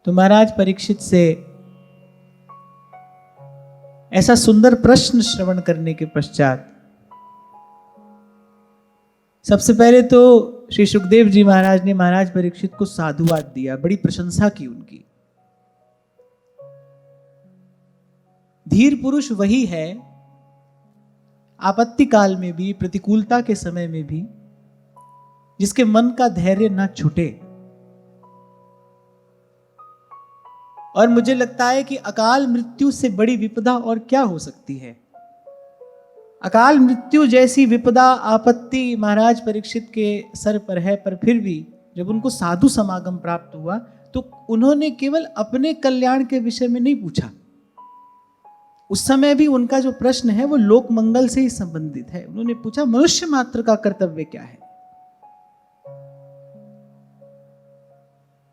तो महाराज परीक्षित से ऐसा सुंदर प्रश्न श्रवण करने के पश्चात सबसे पहले तो श्री सुखदेव जी महाराज ने महाराज परीक्षित को साधुवाद दिया, बड़ी प्रशंसा की उनकी। धीर पुरुष वही है आपत्ति काल में भी, प्रतिकूलता के समय में भी, जिसके मन का धैर्य न छूटे। और मुझे लगता है कि अकाल मृत्यु से बड़ी विपदा और क्या हो सकती है। अकाल मृत्यु जैसी विपदा आपत्ति महाराज परीक्षित के सर पर है, पर फिर भी जब उनको साधु समागम प्राप्त हुआ तो उन्होंने केवल अपने कल्याण के विषय में नहीं पूछा। उस समय भी उनका जो प्रश्न है वो लोक मंगल से ही संबंधित है। उन्होंने पूछा मनुष्य मात्र का कर्तव्य क्या है।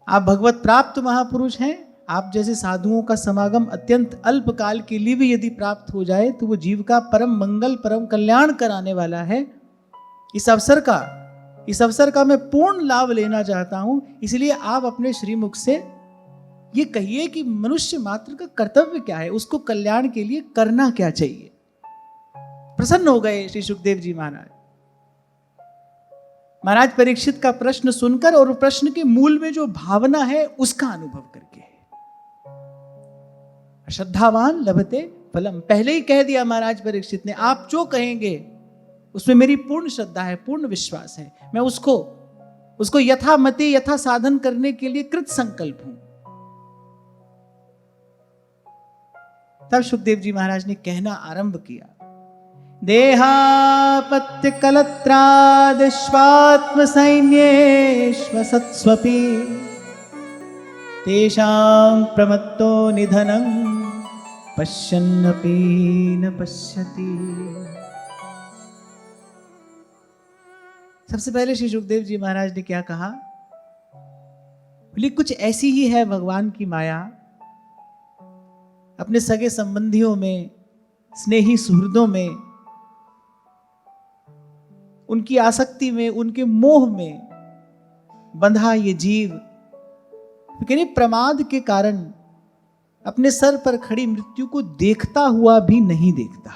आप भगवत प्राप्त महापुरुष हैं, आप जैसे साधुओं का समागम अत्यंत अल्प काल के लिए भी यदि प्राप्त हो जाए तो वो जीव का परम मंगल परम कल्याण कराने वाला है। इस अवसर का मैं पूर्ण लाभ लेना चाहता हूं, इसलिए आप अपने श्रीमुख से ये कहिए कि मनुष्य मात्र का कर्तव्य क्या है, उसको कल्याण के लिए करना क्या चाहिए। प्रसन्न हो गए श्री सुखदेव जी महाराज। महाराज परीक्षित का प्रश्न सुनकर और प्रश्न के मूल में जो भावना है उसका अनुभव करके। श्रद्धावान लभते फलम, पहले ही कह दिया महाराज परीक्षित ने, आप जो कहेंगे उसमें मेरी पूर्ण श्रद्धा है, पूर्ण विश्वास है, मैं उसको यथामति यथा साधन करने के लिए कृत संकल्प हूं। तब सुखदेव जी महाराज ने कहना आरंभ किया, देहापत्य कलत्रादिश्वात्म सैन्येष्वसत्स्वपि तेषां प्रमत्तो निधनं पश्यन्नपि न पश्यति। सबसे पहले श्री सुखदेव जी महाराज ने क्या कहा, बोले कुछ ऐसी ही है भगवान की माया, अपने सगे संबंधियों में, स्नेही सुहृदों में, उनकी आसक्ति में, उनके मोह में बंधा ये जीव कह प्रमाद के कारण अपने सर पर खड़ी मृत्यु को देखता हुआ भी नहीं देखता।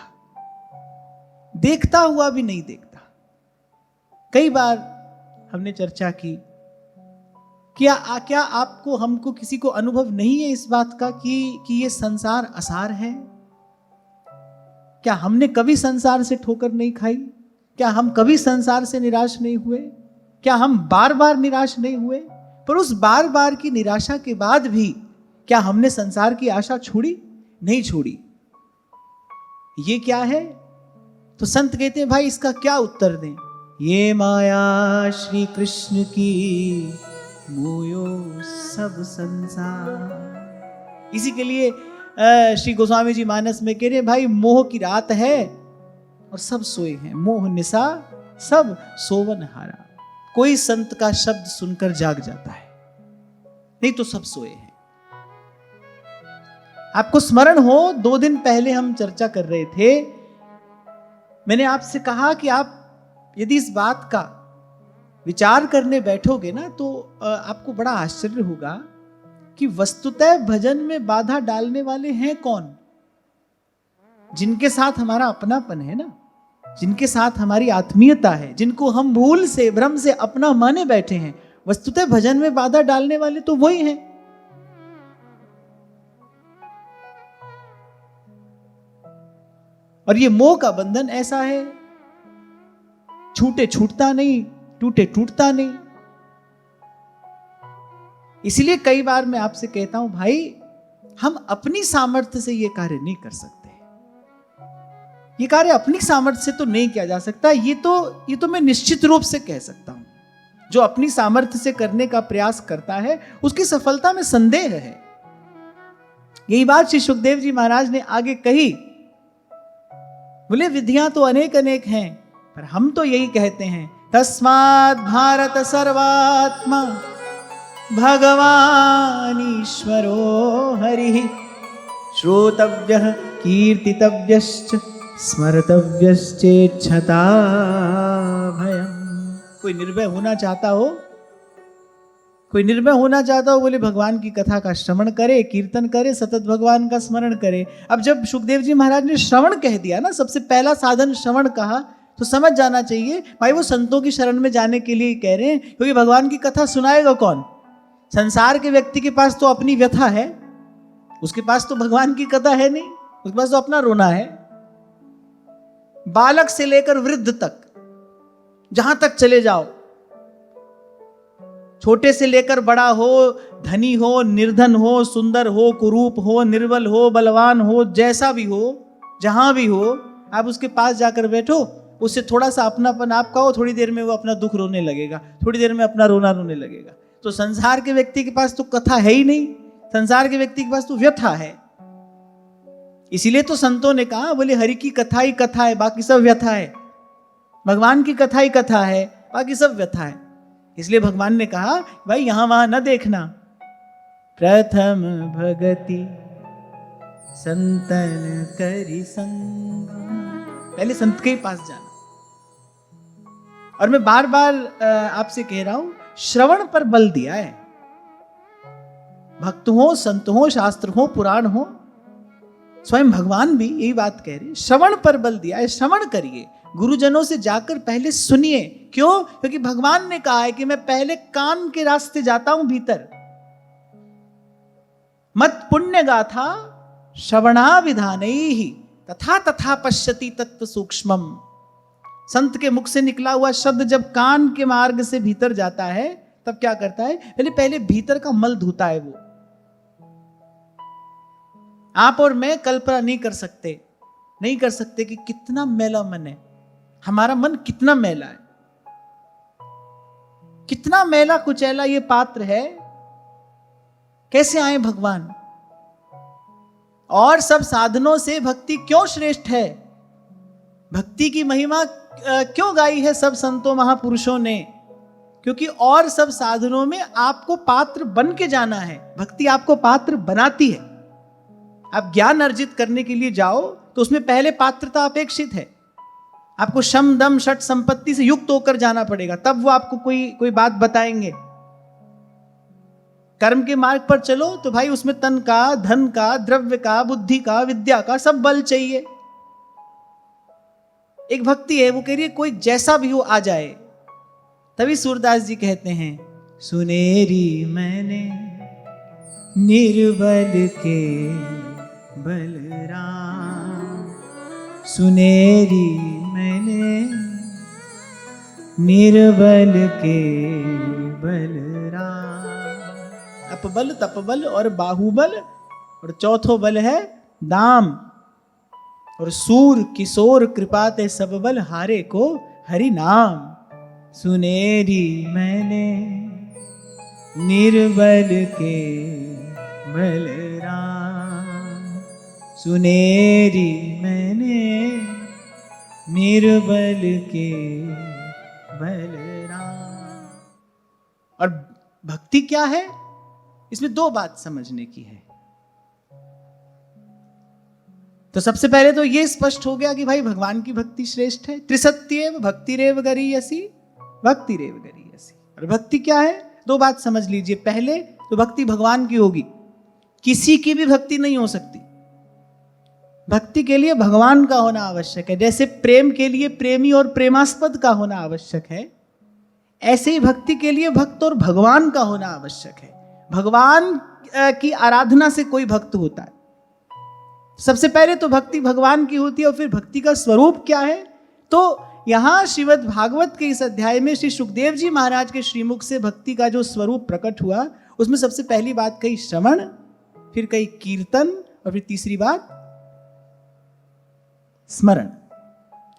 कई बार हमने चर्चा की, क्या आपको हमको किसी को अनुभव नहीं है इस बात का कि ये संसार असार है? क्या हमने कभी संसार से ठोकर नहीं खाई? क्या हम कभी संसार से निराश नहीं हुए? क्या हम बार बार निराश नहीं हुए? पर उस बार बार की निराशा के बाद भी क्या हमने संसार की आशा छोड़ी? नहीं छोड़ी। ये क्या है? तो संत कहते हैं भाई इसका क्या उत्तर दें? ये माया श्री कृष्ण की मोयो सब संसार। इसी के लिए श्री गोस्वामी जी मानस में कह रहे हैं भाई मोह की रात है और सब सोए हैं, मोह निशा सब सोवन हारा। कोई संत का शब्द सुनकर जाग जाता है, नहीं तो सब सोए हैं। आपको स्मरण हो 2 दिन पहले हम चर्चा कर रहे थे, मैंने आपसे कहा कि आप यदि इस बात का विचार करने बैठोगे ना तो आपको बड़ा आश्चर्य होगा कि वस्तुतः भजन में बाधा डालने वाले हैं कौन? जिनके साथ हमारा अपनापन है ना, जिनके साथ हमारी आत्मीयता है, जिनको हम भूल से भ्रम से अपना माने बैठे हैं, वस्तुतः भजन में बाधा डालने वाले तो वही हैं। और ये मोह का बंधन ऐसा है, छूटे छूटता नहीं, टूटे टूटता नहीं। इसलिए कई बार मैं आपसे कहता हूं भाई हम अपनी सामर्थ्य से ये कार्य नहीं कर सकते। ये कार्य अपनी सामर्थ्य से तो नहीं किया जा सकता। ये तो मैं निश्चित रूप से कह सकता हूं, जो अपनी सामर्थ्य से करने का प्रयास करता है उसकी सफलता में संदेह है। यही बात श्री सुखदेव जी महाराज ने आगे कही। बोले विधियां तो अनेक अनेक हैं, पर हम तो यही कहते हैं, तस्मात् भारत सर्वात्मा भगवान ईश्वरो हरिः श्रोतव्यः कीर्तितव्यश्च स्मर्तव्यश्चेच्छता भयम्। कोई निर्भय होना चाहता हो, कोई निर्भय होना चाहता हो, बोले भगवान की कथा का श्रवण करे, कीर्तन करे, सतत भगवान का स्मरण करे। अब जब सुखदेव जी महाराज ने श्रवण कह दिया ना, सबसे पहला साधन श्रवण कहा, तो समझ जाना चाहिए भाई वो संतों की शरण में जाने के लिए कह रहे हैं, क्योंकि भगवान की कथा सुनाएगा कौन? संसार के व्यक्ति के पास तो अपनी व्यथा है, उसके पास तो भगवान की कथा है नहीं, उसके पास तो अपना रोना है। बालक से लेकर वृद्ध तक, जहां तक चले जाओ, छोटे से लेकर बड़ा हो, धनी हो, निर्धन हो, सुंदर हो, कुरूप हो, निर्बल हो, बलवान हो, जैसा भी हो, जहां भी हो, आप उसके पास जाकर बैठो, उससे थोड़ा सा अपनापन आप कहो, थोड़ी देर में वो अपना दुख रोने लगेगा, थोड़ी देर में अपना रोना रोने लगेगा। तो संसार के व्यक्ति के पास तो कथा है ही नहीं, संसार के व्यक्ति के पास तो व्यथा है। इसीलिए तो संतों ने कहा, बोले हरि की कथा ही कथा है, बाकी सब व्यथा है। भगवान की कथा ही कथा है, बाकी सब व्यथा है। इसलिए भगवान ने कहा, भाई यहां वहां न देखना, प्रथम भगति संतन करी संग, पहले संत के पास जाना। और मैं बार बार आपसे कह रहा हूं, श्रवण पर बल दिया है। भक्त हो, संत हो, शास्त्र हो, पुराण हो, स्वयं भगवान भी यही बात कह रहे हैं, श्रवण पर बल दिया है। श्रवण करिए, गुरुजनों से जाकर पहले सुनिए। क्यों? क्योंकि भगवान ने कहा है कि मैं पहले कान के रास्ते जाता हूं भीतर। मत पुण्य गाथा श्रवणाविधानैहि तथा तथा पश्यति तत्व सूक्ष्मम। संत के मुख से निकला हुआ शब्द जब कान के मार्ग से भीतर जाता है, तब क्या करता है? पहले भीतर का मल धोता है वो। आप और मैं कल्पना नहीं कर सकते कि कितना मैला मन है हमारा। मन कितना मैला है, कितना मैला कुचैला ये पात्र है। कैसे आए भगवान? और सब साधनों से भक्ति क्यों श्रेष्ठ है? भक्ति की महिमा क्यों गाई है सब संतों महापुरुषों ने? क्योंकि और सब साधनों में आपको पात्र बन के जाना है, भक्ति आपको पात्र बनाती है। आप ज्ञान अर्जित करने के लिए जाओ तो उसमें पहले पात्रता अपेक्षित है। आपको शम दम षट संपत्ति से युक्त होकर जाना पड़ेगा, तब वो आपको कोई बात बताएंगे। कर्म के मार्ग पर चलो तो भाई उसमें तन का, धन का, द्रव्य का, बुद्धि का, विद्या का सब बल चाहिए। एक भक्ति है, वो कह रही है कोई जैसा भी हो आ जाए। तभी सूरदास जी कहते हैं, सुनेरी मैंने निर्बल के बलराम, सुनेरी मैंने निर्बल के बलराम। अपबल, तपबल और बाहुबल, और चौथो बल है दाम। और सूर किशोर कृपाते सब बल हारे को हरि नाम। सुनेरी मैंने निर्बल के बलराम, सुनेरी मैंने निर्बल के बलराम। और भक्ति क्या है? इसमें दो बात समझने की है। तो सबसे पहले तो ये स्पष्ट हो गया कि भाई भगवान की भक्ति श्रेष्ठ है। त्रिसत्येव भक्तिरेव गरीयसी, भक्तिरेव गरीयसी। और भक्ति क्या है? दो बात समझ लीजिए। पहले तो भक्ति भगवान की होगी, किसी की भी भक्ति नहीं हो सकती। भक्ति के लिए भगवान का होना आवश्यक है। जैसे प्रेम के लिए प्रेमी और प्रेमास्पद का होना आवश्यक है, ऐसे ही भक्ति के लिए भक्त और भगवान का होना आवश्यक है। भगवान की आराधना से कोई भक्त होता है। सबसे पहले तो भक्ति भगवान की होती है, और फिर भक्ति का स्वरूप क्या है? तो यहां श्रीमद् भागवत के इस अध्याय में श्री सुखदेव जी महाराज के श्रीमुख से भक्ति का जो स्वरूप प्रकट हुआ, उसमें सबसे पहली बात कही श्रवण, फिर कही कीर्तन, और फिर तीसरी बात स्मरण।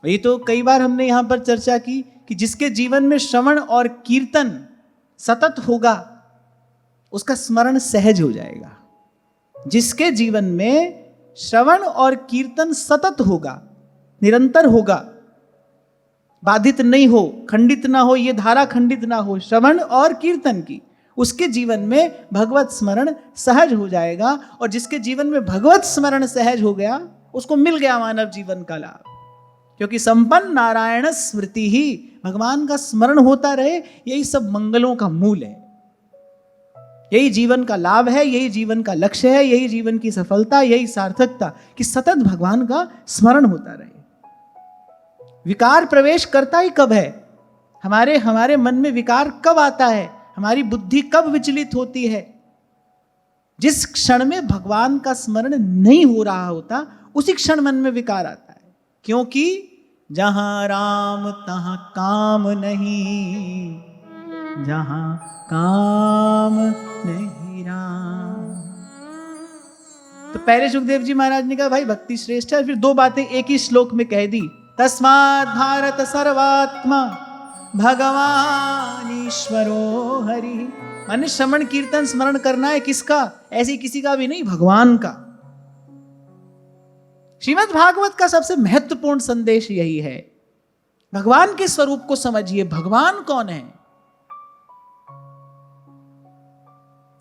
ये तो कई बार हमने यहां पर चर्चा की कि जिसके जीवन में श्रवण और कीर्तन सतत होगा, उसका स्मरण सहज हो जाएगा। जिसके जीवन में श्रवण और कीर्तन सतत होगा, निरंतर होगा, बाधित नहीं हो, खंडित ना हो, ये धारा खंडित ना हो श्रवण और कीर्तन की, उसके जीवन में भगवत स्मरण सहज हो जाएगा। और जिसके जीवन में भगवत स्मरण सहज हो गया, उसको मिल गया मानव जीवन का लाभ। क्योंकि संपन्न नारायण स्मृति ही, भगवान का स्मरण होता रहे, यही सब मंगलों का मूल है। यही जीवन का लाभ है, यही जीवन का लक्ष्य है, यही जीवन की सफलता, यही सार्थकता कि सतत भगवान का स्मरण होता रहे। विकार प्रवेश करता ही कब है? हमारे मन में विकार कब आता है? हमारी बुद्धि कब विचलित होती है? जिस क्षण में भगवान का स्मरण नहीं हो रहा होता, उसी क्षण मन में विकार आता है। क्योंकि जहां राम तहां काम नहीं, जहां काम नहीं राम। तो पहले सुखदेव जी महाराज ने कहा भाई भक्ति श्रेष्ठ है, फिर दो बातें एक ही श्लोक में कह दी। तस्मात् भारत सर्वात्मा भगवान ईश्वरो हरि। माने श्रवण कीर्तन स्मरण करना है किसका? ऐसी किसी का भी नहीं, भगवान का। श्रीमद् भागवत का सबसे महत्वपूर्ण संदेश यही है, भगवान के स्वरूप को समझिए। भगवान कौन है?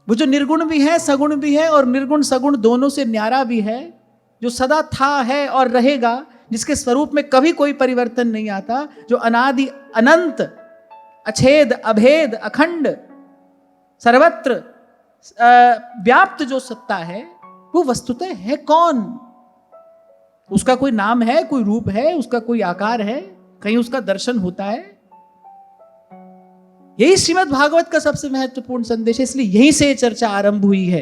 वो जो निर्गुण भी है, सगुण भी है, और निर्गुण सगुण दोनों से न्यारा भी है, जो सदा था, है और रहेगा, जिसके स्वरूप में कभी कोई परिवर्तन नहीं आता, जो अनादि अनंत अछेद अभेद अखंड सर्वत्र व्याप्त जो सत्ता है, वो वस्तुतः है कौन? उसका कोई नाम है, कोई रूप है, उसका कोई आकार है, कहीं उसका दर्शन होता है? यही श्रीमद् भागवत का सबसे महत्वपूर्ण संदेश है, इसलिए यहीं से चर्चा आरंभ हुई है।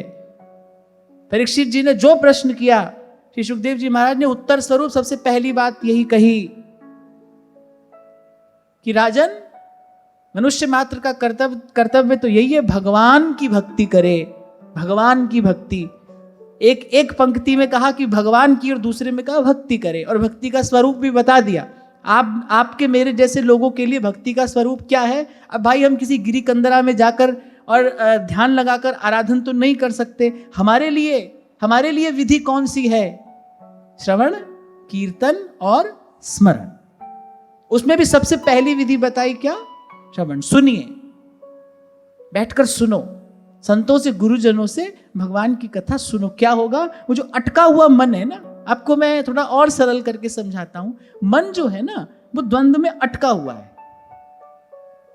परीक्षित जी ने जो प्रश्न किया, श्री सुखदेव जी महाराज ने उत्तर स्वरूप सबसे पहली बात यही कही कि राजन, मनुष्य मात्र का कर्तव्य तो यही है, भगवान की भक्ति करे। भगवान की भक्ति, एक पंक्ति में कहा कि भगवान की, और दूसरे में कहा भक्ति करे, और भक्ति का स्वरूप भी बता दिया। आपके मेरे जैसे लोगों के लिए भक्ति का स्वरूप क्या है? अब भाई हम किसी गिरी कंदरा में जाकर और ध्यान लगाकर आराधन तो नहीं कर सकते। हमारे लिए विधि कौन सी है? श्रवण कीर्तन और स्मरण। उसमें भी सबसे पहली विधि बताई क्या? श्रवण। सुनिए, बैठकर सुनो, संतों से, गुरुजनों से भगवान की कथा सुनो। क्या होगा? वो जो अटका हुआ मन है ना, आपको मैं थोड़ा और सरल करके समझाता हूं। मन जो है ना, वो द्वंद्व में अटका हुआ है।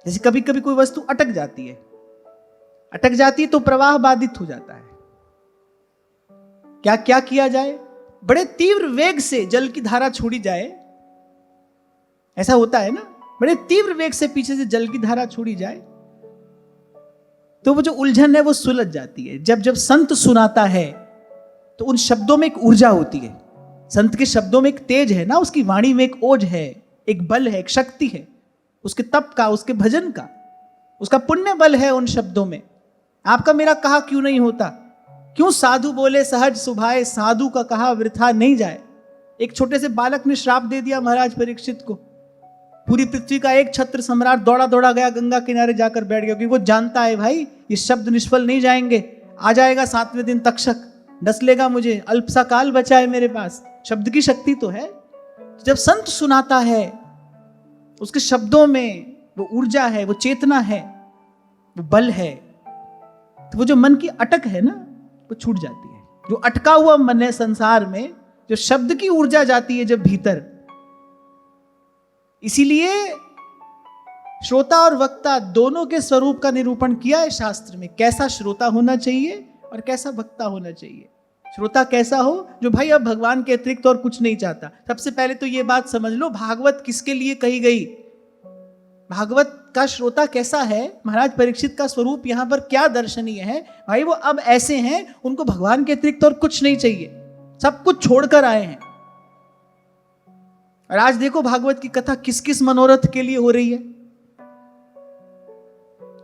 जैसे कभी कभी कोई वस्तु अटक जाती है तो प्रवाह बाधित हो जाता है। क्या किया जाए? बड़े तीव्र वेग से जल की धारा छोड़ी जाए, ऐसा होता है ना, बड़े तीव्र वेग से पीछे से जल की धारा छोड़ी जाए तो वो जो उलझन है वो सुलझ जाती है। जब संत सुनाता है तो उन शब्दों में एक ऊर्जा होती है। संत के शब्दों में एक तेज है ना, उसकी वाणी में एक ओज है, एक बल है, एक शक्ति है, उसके तप का, उसके भजन का, उसका पुण्य बल है उन शब्दों में। आपका मेरा कहा क्यों नहीं होता? क्यों साधु बोले सहज सुभाए, साधु का कहा वृथा नहीं जाए। एक छोटे से बालक ने श्राप दे दिया महाराज परीक्षित को। पूरी पृथ्वी का एक छत्र सम्राट दौड़ा दौड़ा गया, गंगा किनारे जाकर बैठ गया, क्योंकि वो जानता है भाई ये शब्द निष्फल नहीं जाएंगे। आ जाएगा 7वें दिन तक्षक, डस लेगा मुझे, अल्प सा काल बचा है मेरे पास। शब्द की शक्ति तो है। जब संत सुनाता है, उसके शब्दों में वो ऊर्जा है, वो चेतना है, वो बल है, तो वो जो मन की अटक है ना, वो छूट जाती है। जो अटका हुआ मन है संसार में, जो शब्द की ऊर्जा जाती है जब भीतर, इसीलिए श्रोता और वक्ता दोनों के स्वरूप का निरूपण किया है शास्त्र में। कैसा श्रोता होना चाहिए और कैसा वक्ता होना चाहिए। श्रोता कैसा हो? जो भाई अब भगवान के अतिरिक्त और कुछ नहीं चाहता। सबसे पहले तो ये बात समझ लो, भागवत किसके लिए कही गई? भागवत का श्रोता कैसा है? महाराज परीक्षित का स्वरूप यहां पर क्या दर्शनीय है? भाई वो अब ऐसे हैं, उनको भगवान के अतिरिक्त और कुछ नहीं चाहिए, सब कुछ छोड़कर आए हैं। और आज देखो भागवत की कथा किस किस मनोरथ के लिए हो रही है,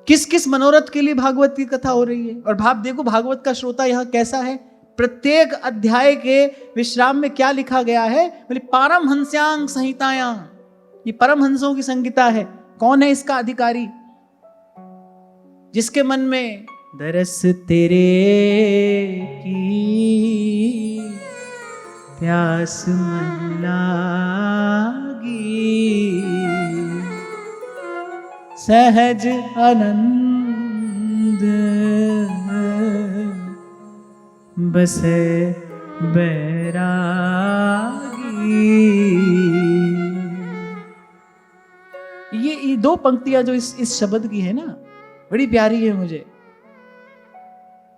किस किस मनोरथ के लिए भागवत की कथा हो रही है। और भाव देखो भागवत का श्रोता यहां कैसा है। प्रत्येक अध्याय के विश्राम में क्या लिखा गया है? बोले पारमहंस्यांग संहितायां, ये परमहंसों की संहिता है। कौन है इसका अधिकारी? जिसके मन में दरस तेरे की प्यास मन लागी, सहज आनंद बसे बैरागी। ये दो पंक्तियां जो इस शब्द की है ना, बड़ी प्यारी है मुझे।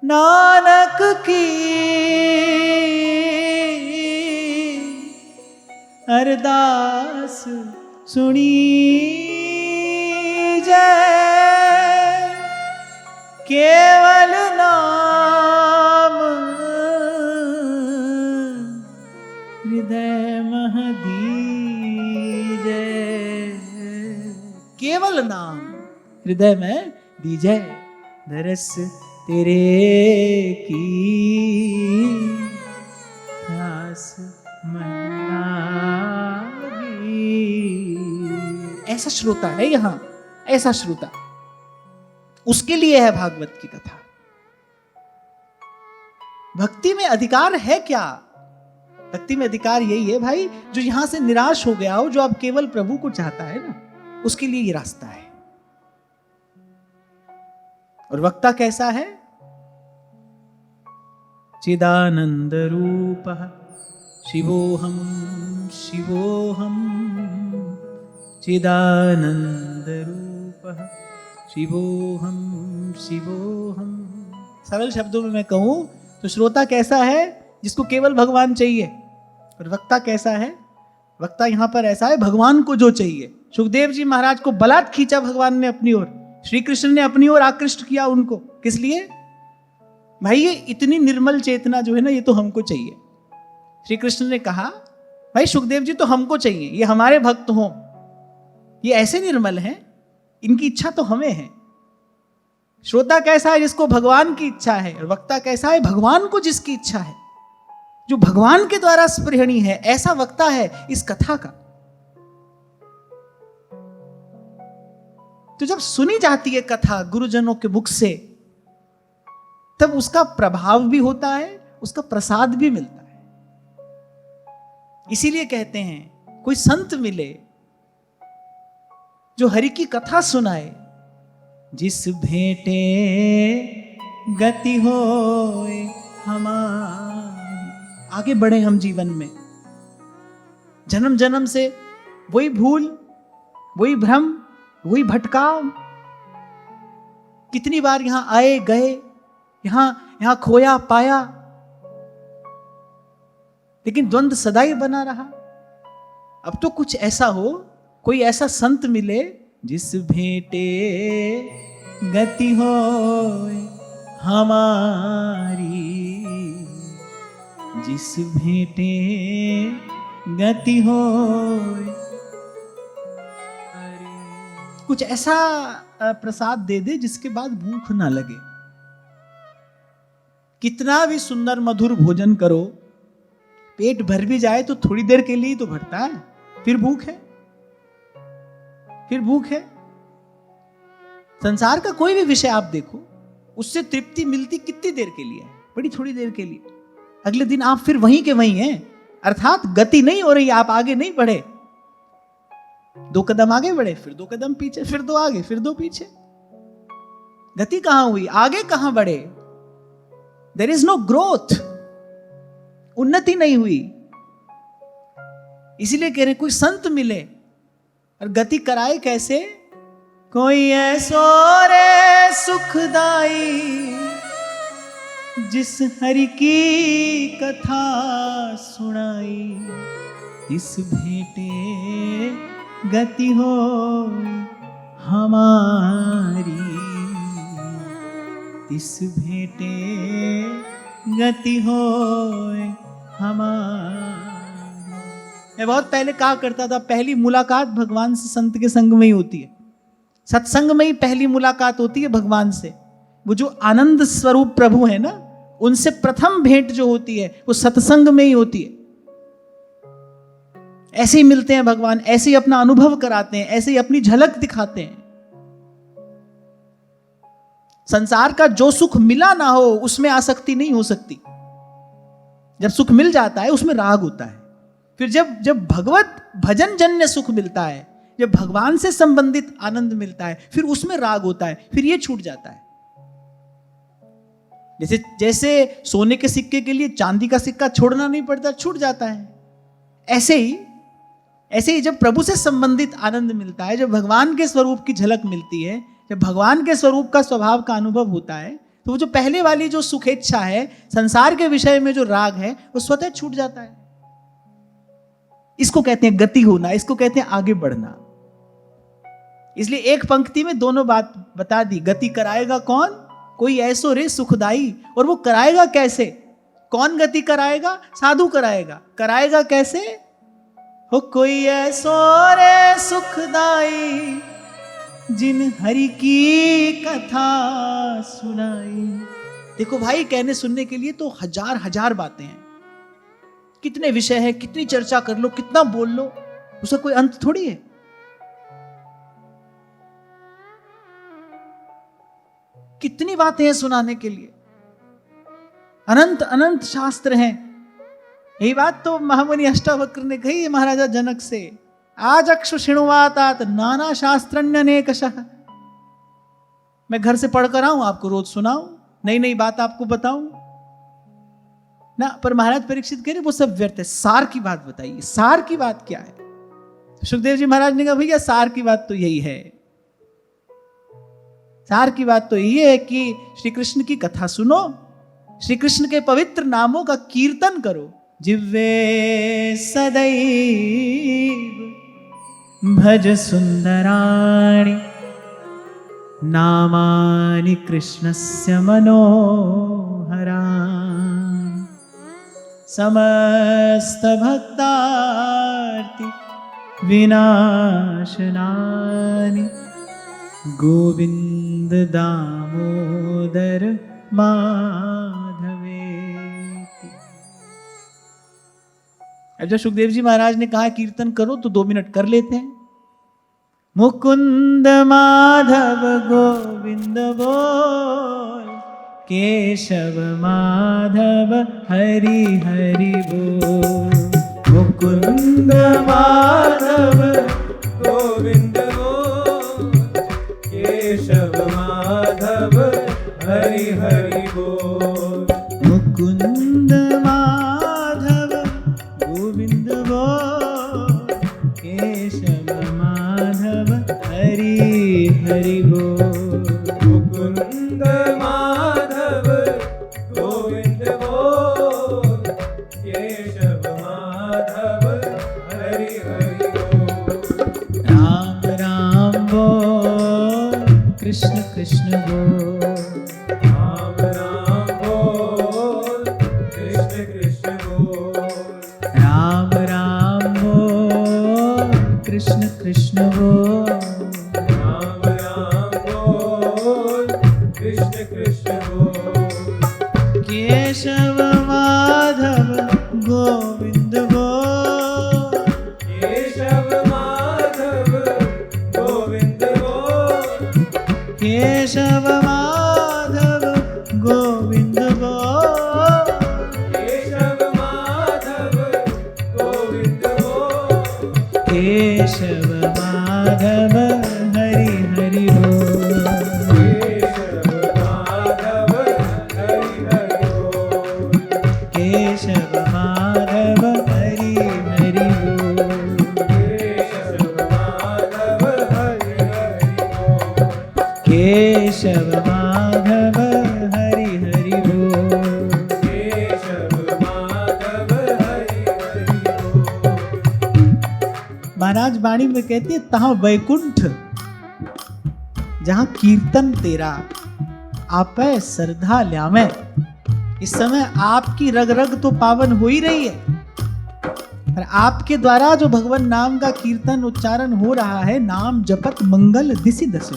नानक की अरदास सुनी जय, केवल नाम हृदय मह दीजै, केवल नाम हृदय में दीजै, दरस तेरे की प्यास मन लागी। ऐसा श्रोता है यहाँ, ऐसा श्रोता, उसके लिए है भागवत की कथा। भक्ति में अधिकार है क्या? भक्ति में अधिकार यही है भाई, जो यहां से निराश हो गया हो, जो अब केवल प्रभु को चाहता है ना, उसके लिए ये रास्ता है। और वक्ता कैसा है? चिदानंद रूपः शिवोहम शिवोहम, चिदानंद रूपः शिवोहम शिवोहम। सरल शब्दों में मैं कहूं तो श्रोता कैसा है? जिसको केवल भगवान चाहिए। और वक्ता कैसा है? वक्ता यहां पर ऐसा है, भगवान को जो चाहिए। सुखदेव जी महाराज को बलात् खींचा भगवान ने अपनी ओर, श्री कृष्ण ने अपनी ओर आकृष्ट किया उनको। किस लिए? भाई ये इतनी निर्मल चेतना जो है ना, ये तो हमको चाहिए। श्री कृष्ण ने कहा भाई सुखदेव जी तो हमको चाहिए, ये हमारे भक्त हों, ये ऐसे निर्मल हैं, इनकी इच्छा तो हमें है। श्रोता कैसा है? जिसको भगवान की इच्छा है। और वक्ता कैसा है? भगवान को जिसकी इच्छा है, जो भगवान के द्वारा स्पृहणी है, ऐसा वक्ता है इस कथा का। तो जब सुनी जाती है कथा गुरुजनों के मुख से, तब उसका प्रभाव भी होता है, उसका प्रसाद भी मिलता है। इसीलिए कहते हैं कोई संत मिले जो हरि की कथा सुनाए, जिस भेंटे गति होए हमारी। आगे बढ़े हम जीवन में, जन्म जन्म से वही भूल, वही भ्रम, वही भटकाव, कितनी बार यहां आए गए, यहां खोया पाया, लेकिन द्वंद्व सदा ही बना रहा। अब तो कुछ ऐसा हो, कोई ऐसा संत मिले जिस भेंटे गति होए हमारी, जिस भेंटे गति होए, कुछ ऐसा प्रसाद दे दे जिसके बाद भूख ना लगे। कितना भी सुंदर मधुर भोजन करो, पेट भर भी जाए तो थोड़ी देर के लिए तो भरता है, फिर भूख है, फिर भूख है। संसार का कोई भी विषय आप देखो, उससे तृप्ति मिलती कितनी देर के लिए है? बड़ी थोड़ी देर के लिए। अगले दिन आप फिर वहीं के वहीं हैं, अर्थात गति नहीं हो रही, आप आगे नहीं बढ़े। 2 कदम आगे बढ़े, फिर 2 कदम पीछे, फिर 2 आगे, फिर 2 पीछे। गति कहां हुई? आगे कहां बढ़े? देयर इज नो ग्रोथ, उन्नति नहीं हुई। इसीलिए कह रहे कोई संत मिले और गति कराए। कैसे? कोई ऐसो रे सुखदाई, जिस हरि की कथा सुनाई, इस भेंटे गति हो हमारी, इस भेंटे गति हो हमारी। मैं बहुत पहले कहा करता था, पहली मुलाकात भगवान से संत के संग में ही होती है। सत्संग में ही पहली मुलाकात होती है भगवान से। वो जो आनंद स्वरूप प्रभु है ना, उनसे प्रथम भेंट जो होती है वो सत्संग में ही होती है। ऐसे ही मिलते हैं भगवान, ऐसे ही अपना अनुभव कराते हैं, ऐसे ही अपनी झलक दिखाते हैं। संसार का जो सुख मिला ना हो उसमें आसक्ति नहीं हो सकती। जब सुख मिल जाता है उसमें राग होता है। फिर जब भगवत भजन जन्य सुख मिलता है, जब भगवान से संबंधित आनंद मिलता है, फिर उसमें राग होता है, फिर ये छूट जाता है। जैसे सोने के सिक्के के लिए चांदी का सिक्का छोड़ना नहीं पड़ता, छूट जाता है। ऐसे ही जब प्रभु से संबंधित आनंद मिलता है, जब भगवान के स्वरूप की झलक मिलती है, जब भगवान के स्वरूप का स्वभाव का अनुभव होता है, तो वो जो पहले वाली जो सुखेच्छा है, संसार के विषय में जो राग है, वो स्वतः छूट जाता है। इसको कहते हैं गति होना, इसको कहते हैं आगे बढ़ना। इसलिए एक पंक्ति में दोनों बात बता दी। गति कराएगा कौन? कोई ऐसो रे सुखदाई। और वो कराएगा कैसे? कौन गति कराएगा? साधु कराएगा। कराएगा कैसे? हो कोई ऐसो रे सुखदाई, जिन हरि की कथा सुनाई। देखो भाई, कहने सुनने के लिए तो हजार हजार बातें हैं, कितने विषय है, कितनी चर्चा कर लो, कितना बोल लो, उसका कोई अंत थोड़ी है। कितनी बातें हैं सुनाने के लिए, अनंत अनंत शास्त्र हैं। यही बात तो महामुनि अष्टावक्र ने कही महाराजा जनक से, आजक्षु शिणुवातात नाना शास्त्रण्यनेकशः। मैं घर से पढ़कर आऊं, आपको रोज सुनाऊं, नई नई बात आपको बताऊं ना। पर महाराज परीक्षित कह रहे वो सब व्यर्थ है, सार की बात बताइए। सार की बात क्या है? सुखदेव जी महाराज ने कहा भैया सार की बात तो यही है, सार की बात तो यही है कि श्री कृष्ण की कथा सुनो, श्री कृष्ण के पवित्र नामों का कीर्तन करो। जिह्वे सदैव भज सुंदराणि, नामानि कृष्णस्य मनोहराणि। समस्त भक्तार्ति विनाशनानि, गोविंद दामोदर माधवेति। अब जब सुखदेव जी महाराज ने कहा कीर्तन करो तो 2 मिनट कर लेते हैं। मुकुंद माधव गोविंद बोल, केशव माधव हरि हरि बोल। मुकुंद माधव गोविंद बोल, केशव माधव हरि हरि बोल। मुकुंद माधव गोविंद बोल, केशव माधव हरि हरि बोल। मुकुंद माधव गोविंद बोल, केशव माधव हरि हरि बोल। राम राम बोल, कृष्ण कृष्ण बोल। राम राम बोल, कृष्ण कृष्ण बोल। राम राम बोल, कृष्ण कृष्ण बोल। राम राम बोल, कृष्ण कृष्ण बोल। केशव माधव गोविंद बोल, केशव माधव गोविंद बोल। केशव माधव गोविंद बोल, केशव माधव गोविंद बोल। केशव माधव हरि हरि बोल। केशव माधव हरि हरि बोल। केशव माधव हरि हरि बोल। केशव माधव हरि हरि बोल। केशव माधव हरि हरि बोल। केशव माधव हरि हरि बोल। महाराज वाणी में कहते हैं, तहां वैकुंठ जहां कीर्तन तेरा, आपै श्रद्धा ल्यामै। इस समय आपकी रग रग तो पावन हो ही रही है, और आपके द्वारा जो भगवान नाम का कीर्तन उच्चारण हो रहा है, नाम जपत मंगल दिसि दसु।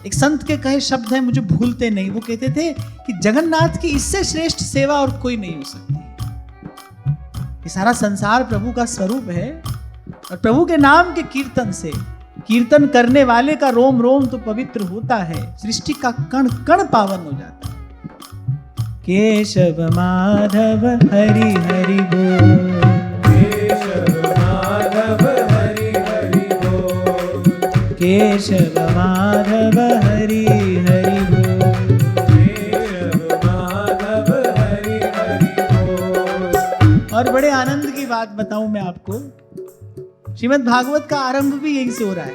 एक संत के कहे शब्द हैं, मुझे भूलते नहीं। वो कहते थे कि जगन्नाथ की इससे श्रेष्ठ सेवा और कोई नहीं हो सकती। ये सारा संसार प्रभु का स्वरूप है, और प्रभु के नाम के कीर्तन से, कीर्तन करने वाले का रोम रोम तो पवित्र होता है, सृष्टि का कण कण पावन हो जाता है। केशव माधव हरि हरि बोल। केशव माधव हरि हरि बोल। केशव माधव हरि हरि बोल। केशव माधव हरि हरि बोल। और बड़े आनंद की बात बताऊं मैं आपको, श्रीमद् भागवत का आरंभ भी यहीं से हो रहा है।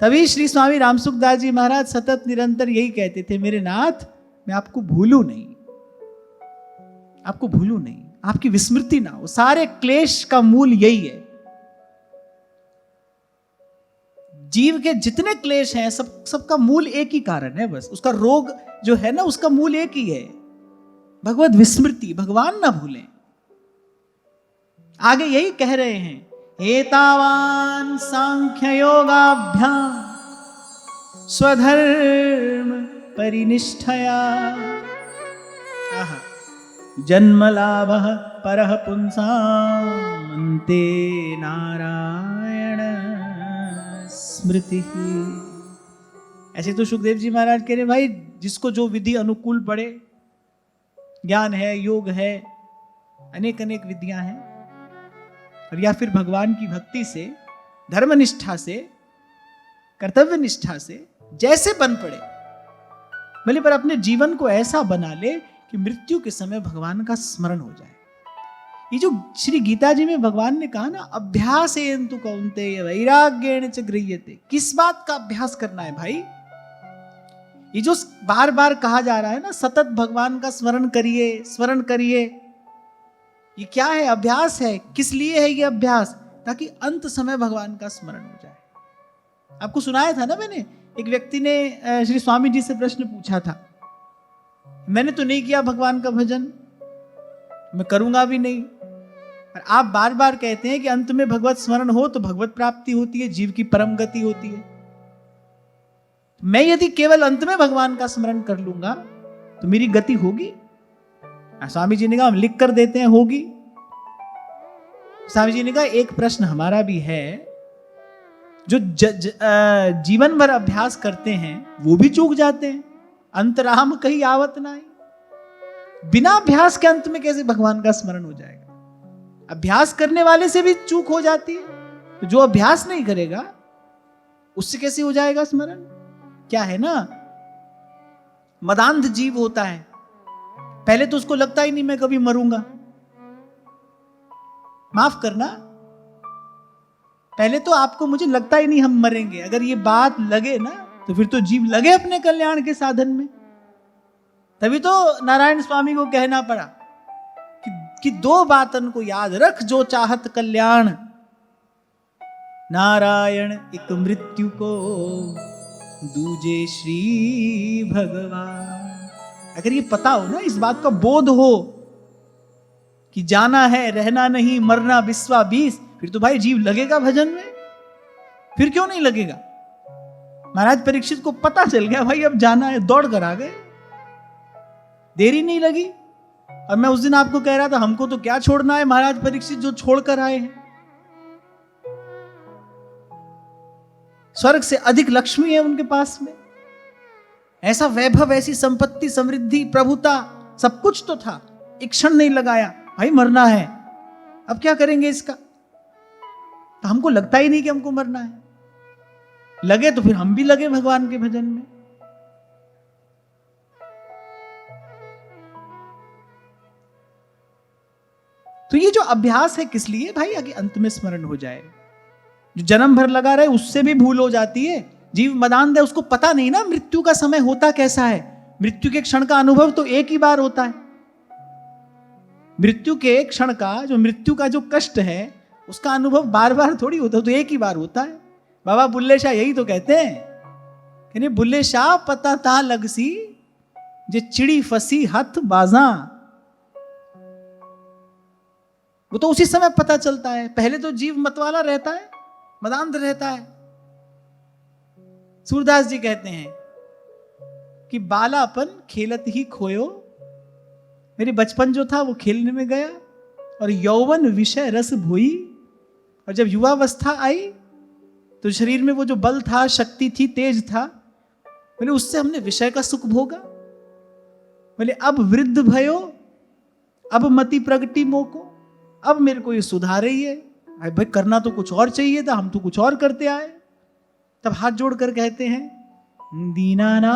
तभी श्री स्वामी रामसुखदास जी महाराज सतत निरंतर यही कहते थे, मेरे नाथ मैं आपको भूलूं नहीं, आपको भूलूं नहीं, आपकी विस्मृति ना हो। सारे क्लेश का मूल यही है। जीव के जितने क्लेश हैं सबका मूल एक ही कारण है, बस उसका रोग जो है ना उसका मूल एक ही है, भगवत विस्मृति, भगवान ना भूलें। आगे यही कह रहे हैं, एतावान सांख्य योगाभ्याम स्वधर्म परिनिष्ठया जन्म लाभ परः पुंसाम अन्ते नारायण स्मृति। ऐसे तो सुखदेव जी महाराज कह रहे भाई जिसको जो विधि अनुकूल पड़े, ज्ञान है, योग है, अनेक अनेक विधियां हैं, और या फिर भगवान की भक्ति से, धर्मनिष्ठा से, कर्तव्य निष्ठा से जैसे बन पड़े, भले पर अपने जीवन को ऐसा बना ले कि मृत्यु के समय भगवान का स्मरण हो जाए। ये जो श्री गीता जी में भगवान ने कहा ना, अभ्यासेन तु कौन्तेय वैराग्येण च गृह्यते, किस बात का अभ्यास करना है भाई? ये जो बार बार कहा जा रहा है ना, सतत भगवान का स्मरण करिए, स्मरण करिए, ये क्या है? अभ्यास है। किस लिए है ये अभ्यास? ताकि अंत समय भगवान का स्मरण हो जाए। आपको सुनाया था ना मैंने, एक व्यक्ति ने श्री स्वामी जी से प्रश्न पूछा था, मैंने तो नहीं किया भगवान का भजन, मैं करूंगा भी नहीं, और आप बार बार कहते हैं कि अंत में भगवत स्मरण हो तो भगवत प्राप्ति होती है, जीव की परम गति होती है। मैं यदि केवल अंत में भगवान का स्मरण कर लूंगा तो मेरी गति होगी? स्वामी जी ने कहा हम लिख कर देते हैं, होगी। स्वामी जी ने कहा एक प्रश्न हमारा भी है, जो जीवन भर अभ्यास करते हैं वो भी चूक जाते हैं, अंतराम कहीं आवत नहीं। बिना अभ्यास के अंत में कैसे भगवान का स्मरण हो जाएगा? अभ्यास करने वाले से भी चूक हो जाती है, तो जो अभ्यास नहीं करेगा उससे कैसे हो जाएगा स्मरण? क्या है ना, मदांध जीव होता है, पहले तो उसको लगता ही नहीं मैं कभी मरूंगा, माफ करना, पहले तो आपको मुझे लगता ही नहीं हम मरेंगे। अगर ये बात लगे ना तो फिर तो जीव लगे अपने कल्याण के साधन में। तभी तो नारायण स्वामी को कहना पड़ा कि दो बातन को याद रख, जो चाहत कल्याण, नारायण एक मृत्यु को, दूजे श्री भगवान। अगर ये पता हो ना, इस बात का बोध हो कि जाना है, रहना नहीं, मरना विश्वा 20, फिर तो भाई जीव लगेगा भजन में। फिर क्यों नहीं लगेगा? महाराज परीक्षित को पता चल गया भाई अब जाना है, दौड़ कर आ गए, देरी नहीं लगी। और मैं उस दिन आपको कह रहा था हमको तो क्या छोड़ना है महाराज परीक्षित जो छोड़कर आए हैं। स्वर्ग से अधिक लक्ष्मी है उनके पास में, ऐसा वैभव, ऐसी संपत्ति, समृद्धि, प्रभुता, सब कुछ तो था, एक क्षण नहीं लगाया। भाई मरना है, अब क्या करेंगे इसका? तो हमको लगता ही नहीं कि हमको मरना है, लगे तो फिर हम भी लगे भगवान के भजन में। तो ये जो अभ्यास है किस लिए भाई? आगे अंत में स्मरण हो जाए। जो जन्म भर लगा रहे उससे भी भूल हो जाती है। जीव मदान दे, उसको पता नहीं ना मृत्यु का समय होता कैसा है। मृत्यु के क्षण का अनुभव तो एक ही बार होता है। मृत्यु के क्षण का, जो मृत्यु का जो कष्ट है, उसका अनुभव बार बार थोड़ी होता, तो एक ही बार होता है। बाबा बुल्ले शाह यही तो कहते हैं, बुल्ले शाह पता ता लगसी जे चिड़ी फसी हथ बाजा। वो तो उसी समय पता चलता है, पहले तो जीव मतवाला रहता है, मदांध रहता है। सूरदास जी कहते हैं कि बालापन खेलत ही खोयो, मेरे बचपन जो था वो खेलने में गया, और यौवन विषय रस भोई, और जब युवावस्था आई तो शरीर में वो जो बल था, शक्ति थी, तेज था, बोले उससे हमने विषय का सुख भोगा। बोले अब वृद्ध भयो, अब मति प्रगति मोको, अब मेरे को ये सुधार रही है। भाई करना तो कुछ और चाहिए था, हम तो कुछ और करते आए। तब हाथ जोड़कर कहते हैं, दीनानाथ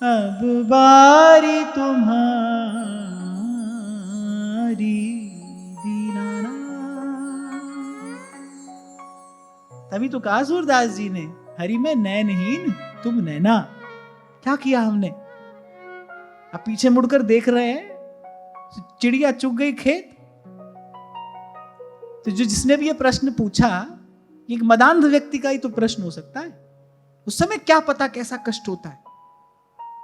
अब बारी तुम्हारी, दीनानाथ तभी तो कहा सूरदास जी ने, हरि में नैनहीन तुम नैना। क्या किया हमने? अब पीछे मुड़कर देख रहे हैं, चिड़िया चुग गई खेत। तो जो जिसने भी ये प्रश्न पूछा, एक मदांध व्यक्ति का ही तो प्रश्न हो सकता है। उस समय क्या पता कैसा कष्ट होता है।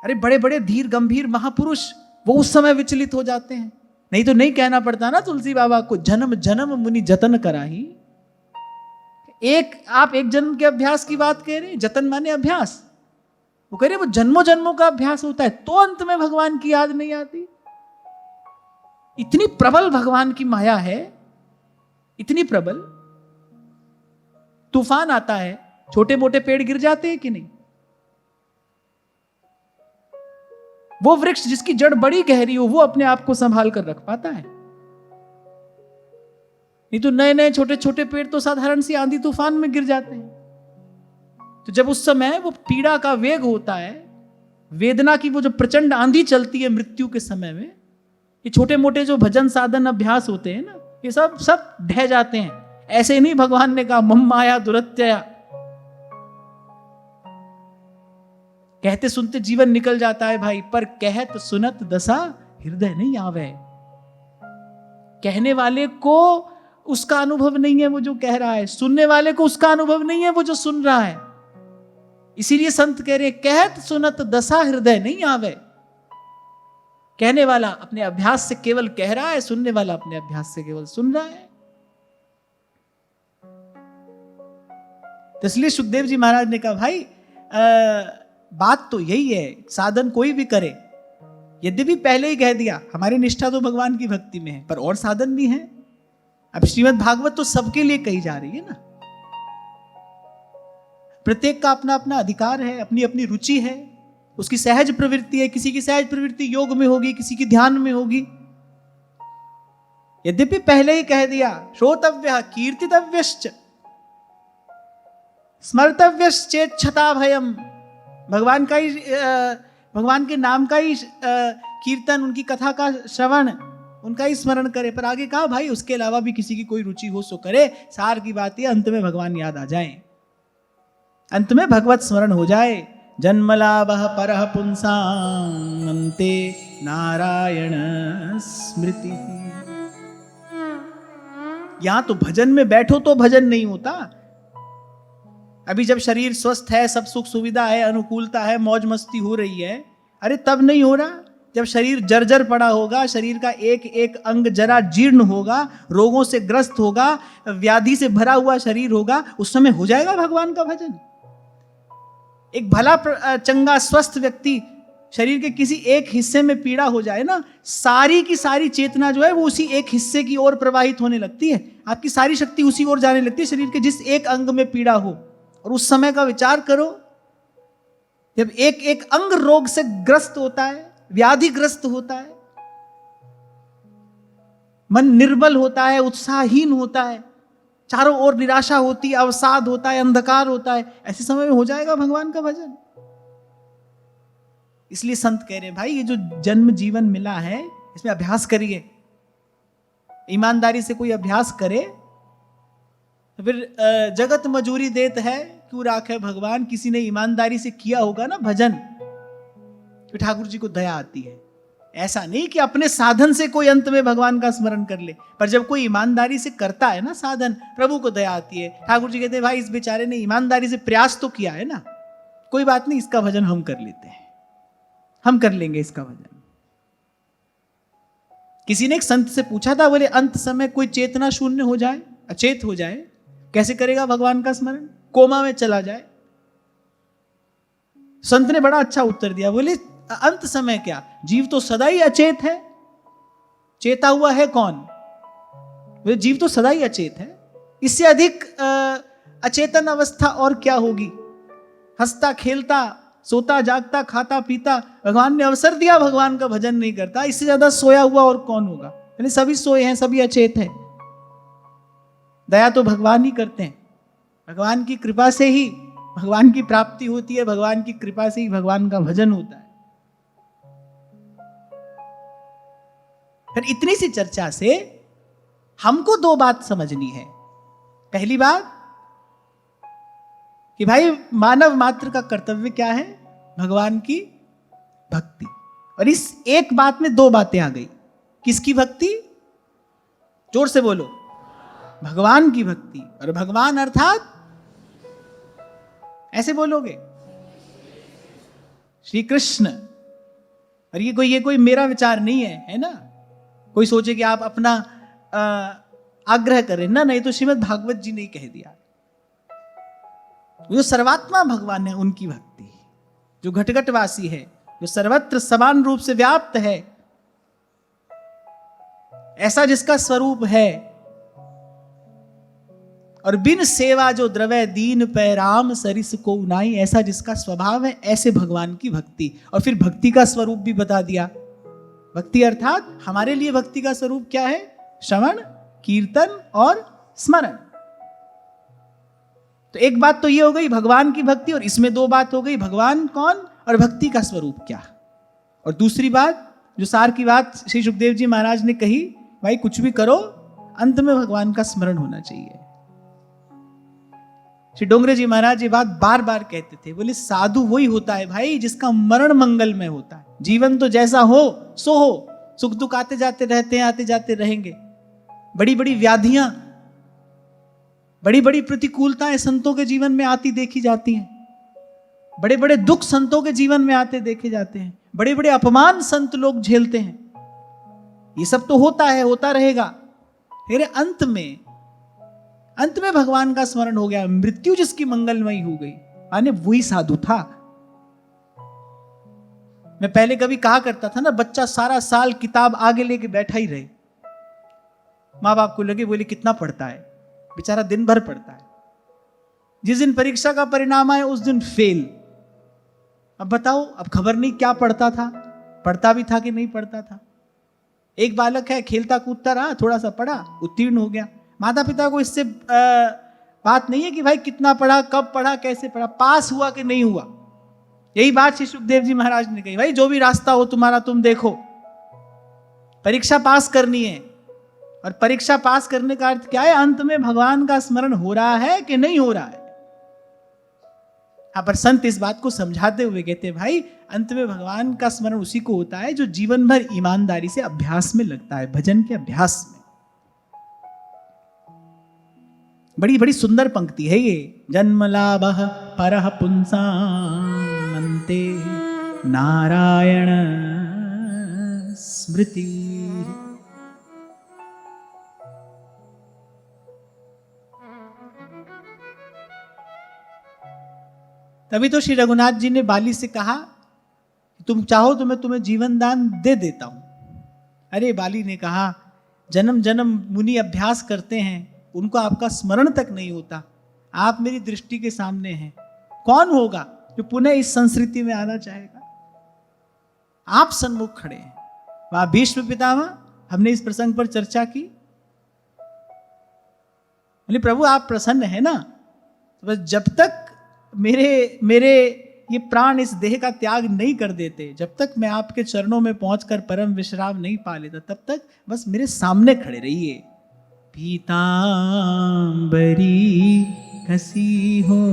अरे बड़े बड़े धीर गंभीर महापुरुष वो उस समय विचलित हो जाते हैं। नहीं तो नहीं कहना पड़ता ना तुलसी बाबा को, जन्म जन्म मुनि जतन कराही। आप एक जन्म के अभ्यास की बात कह रहे हैं, जतन माने अभ्यास। वो कह रहे वो जन्मों जन्मों का अभ्यास होता है तो अंत में भगवान की याद नहीं आती। इतनी प्रबल भगवान की माया है, इतनी प्रबल। तूफान आता है, छोटे मोटे पेड़ गिर जाते हैं कि नहीं? वो वृक्ष जिसकी जड़ बड़ी गहरी हो, वो अपने आप को संभाल कर रख पाता है। नहीं तो नए नए छोटे छोटे पेड़ तो साधारण सी आंधी तूफान में गिर जाते हैं। तो जब उस समय वो पीड़ा का वेग होता है, वेदना की वो जो प्रचंड आंधी चलती है मृत्यु के समय में, ये छोटे मोटे जो भजन साधन अभ्यास होते हैं ना, ये सब ढह जाते हैं। ऐसे नहीं भगवान ने कहा मम माया दुरत्यया, कहते सुनते जीवन निकल जाता है भाई, पर कहत सुनत दशा हृदय नहीं आवे। कहने वाले को उसका अनुभव नहीं है वो जो कह रहा है, सुनने वाले को उसका अनुभव नहीं है वो जो सुन रहा है। इसीलिए संत कह रहे कहत सुनत दशा हृदय नहीं आवे। कहने वाला अपने अभ्यास से केवल कह रहा है, सुनने वाला अपने अभ्यास से केवल सुन रहा है। तो इसलिए सुखदेव जी महाराज ने कहा भाई बात तो यही है, साधन कोई भी करे, यद्यपि पहले ही कह दिया हमारी निष्ठा तो भगवान की भक्ति में है, पर और साधन भी है। अब श्रीमद् भागवत तो सबके लिए कही जा रही है ना। प्रत्येक का अपना अपना अधिकार है, अपनी अपनी रुचि है, उसकी सहज प्रवृत्ति है। किसी की सहज प्रवृत्ति योग में होगी, किसी की ध्यान में होगी। यद्यपि पहले ही कह दिया श्रोतव्य कीर्तितव्यश्च स्मर्तव्यश्चेत छता भयम। भगवान का ही भगवान के नाम का ही कीर्तन, उनकी कथा का श्रवण, उनका ही स्मरण करे। पर आगे कहा भाई उसके अलावा भी किसी की कोई रुचि हो सो करे। सार की बात है अंत में भगवान याद आ जाए, अंत में भगवत स्मरण हो जाए। जन्मलाभः परः पुंसां अन्ते नारायण स्मृति। यहां तो भजन में बैठो तो भजन नहीं होता। अभी जब शरीर स्वस्थ है, सब सुख सुविधा है, अनुकूलता है, मौज मस्ती हो रही है, अरे तब नहीं हो रहा। जब शरीर जर्जर पड़ा होगा, शरीर का एक एक अंग जरा जीर्ण होगा, रोगों से ग्रस्त होगा, व्याधि से भरा हुआ शरीर होगा, उस समय हो जाएगा भगवान का भजन। एक भला चंगा स्वस्थ व्यक्ति, शरीर के किसी एक हिस्से में पीड़ा हो जाए ना, सारी की सारी चेतना जो है वो उसी एक हिस्से की ओर प्रवाहित होने लगती है। आपकी सारी शक्ति उसी ओर जाने लगती है, शरीर के जिस एक अंग में पीड़ा हो। और उस समय का विचार करो जब एक एक अंग रोग से ग्रस्त होता है, व्याधिग्रस्त होता है, मन निर्बल होता है, उत्साहहीन होता है, चारों ओर निराशा होती है, अवसाद होता है, अंधकार होता है, ऐसे समय में हो जाएगा भगवान का भजन। इसलिए संत कह रहे हैं भाई ये जो जन्म जीवन मिला है इसमें अभ्यास करिए। ईमानदारी से कोई अभ्यास करे तो फिर जगत मजूरी देत है क्यों राखे भगवान। किसी ने ईमानदारी से किया होगा ना भजन तो ठाकुर जी को दया आती है। ऐसा नहीं कि अपने साधन से कोई अंत में भगवान का स्मरण कर ले, पर जब कोई ईमानदारी से करता है ना साधन, प्रभु को दया आती है। ठाकुर जी कहते हैं भाई इस बेचारे ने ईमानदारी से प्रयास तो किया है ना, कोई बात नहीं, इसका भजन हम कर लेते हैं, हम कर लेंगे इसका भजन। किसी ने एक संत से पूछा था, बोले अंत समय कोई चेतना शून्य हो जाए, अचेत हो जाए, कैसे करेगा भगवान का स्मरण? कोमा में चला जाए। संत ने बड़ा अच्छा उत्तर दिया, बोले अंत समय क्या, जीव तो सदा ही अचेत है, चेता हुआ है कौन? बोले जीव तो सदा ही अचेत है, इससे अधिक अचेतन अवस्था और क्या होगी? हंसता खेलता सोता जागता खाता पीता भगवान ने अवसर दिया, भगवान का भजन नहीं करता, इससे ज्यादा सोया हुआ और कौन होगा? यानी सभी सोए हैं, सभी अचेत हैं। दया तो भगवान ही करते हैं, भगवान की कृपा से ही भगवान की प्राप्ति होती है, भगवान की कृपा से ही भगवान का भजन होता है। फिर इतनी सी चर्चा से हमको दो बात समझनी है। पहली बात कि भाई मानव मात्र का कर्तव्य क्या है? भगवान की भक्ति। और इस एक बात में दो बातें आ गई। किसकी भक्ति? जोर से बोलो। भगवान की भक्ति। और भगवान अर्थात ऐसे बोलोगे श्री कृष्ण। और ये कोई मेरा विचार नहीं है ना? कोई सोचे कि आप अपना आग्रह करें ना, नहीं तो श्रीमद् भागवत जी ने ही कह दिया। जो सर्वात्मा भगवान है उनकी भक्ति, जो घटघटवासी है, जो सर्वत्र समान रूप से व्याप्त है, ऐसा जिसका स्वरूप है, और बिन सेवा जो द्रवै दीन पै राम सरिस को नाई, ऐसा जिसका स्वभाव है, ऐसे भगवान की भक्ति। और फिर भक्ति का स्वरूप भी बता दिया। भक्ति अर्थात हमारे लिए भक्ति का स्वरूप क्या है? श्रवण, कीर्तन और स्मरण। तो एक बात तो ये हो गई भगवान की भक्ति, और इसमें दो बात हो गई, भगवान कौन और भक्ति का स्वरूप क्या। और दूसरी बात, जो सार की बात श्री सुखदेव जी महाराज ने कही, भाई कुछ भी करो अंत में भगवान का स्मरण होना चाहिए। श्री डोंगरे जी महाराज ये बात बार बार कहते थे, बोले साधु वही होता है भाई जिसका मरण मंगलमय होता है। जीवन तो जैसा हो सो हो, सुख दुख आते जाते रहते हैं, आते जाते रहेंगे। बड़ी बड़ी व्याधियां, बड़ी बड़ी प्रतिकूलताएं संतों के जीवन में आती देखी जाती हैं। बड़े बड़े दुख संतों के जीवन में आते देखे जाते हैं। बड़े बड़े अपमान संत लोग झेलते हैं। ये सब तो होता है, होता रहेगा। फिर अंत में भगवान का स्मरण हो गया, मृत्यु जिसकी मंगलमयी हो गई, माने वही साधु था। मैं पहले कभी कहा करता था ना, बच्चा सारा साल किताब आगे लेके बैठा ही रहे, माँ बाप को लगे बोले कितना पढ़ता है, बेचारा दिन भर पढ़ता है, जिस दिन परीक्षा का परिणाम आए उस दिन फेल। अब बताओ, अब खबर नहीं क्या पढ़ता था, पढ़ता भी था कि नहीं पढ़ता था। एक बालक है, खेलता कूदता रहा, थोड़ा सा पढ़ा, उत्तीर्ण हो गया। माता पिता को इससे बात नहीं है कि भाई कितना पढ़ा, कब पढ़ा, कैसे पढ़ा, पास हुआ कि नहीं हुआ। यही बात श्री सुखदेव जी महाराज ने कही, भाई जो भी रास्ता हो तुम्हारा तुम देखो, परीक्षा पास करनी है। और परीक्षा पास करने का अर्थ क्या है? अंत में भगवान का स्मरण हो रहा है कि नहीं हो रहा है। पर संत इस बात को समझाते हुए कहते हैं, भाई अंत में भगवान का स्मरण उसी को होता है जो जीवन भर ईमानदारी से अभ्यास में लगता है, भजन के अभ्यास में। बड़ी बड़ी सुंदर पंक्ति है ये। जन्म लाभः परः पुंसाम् अन्ते नारायण स्मृति। तभी तो श्री रघुनाथ जी ने बाली से कहा, तुम चाहो तो मैं तुम्हें जीवन दान दे देता हूं। अरे बाली ने कहा, जन्म जन्म मुनि अभ्यास करते हैं, उनको आपका स्मरण तक नहीं होता, आप मेरी दृष्टि के सामने हैं, कौन होगा जो पुनः इस संस्कृति में आना चाहेगा? आप सन्मुख खड़े हैं। वहां भीष्म पितामह, हमने इस प्रसंग पर चर्चा की, बोले प्रभु आप प्रसन्न है ना, तो बस जब तक मेरे ये प्राण इस देह का त्याग नहीं कर देते, जब तक मैं आपके चरणों में पहुंचकर परम विश्राम नहीं पा लेता, तब तक बस मेरे सामने खड़े रहिए। पीतांबरी कसी हो,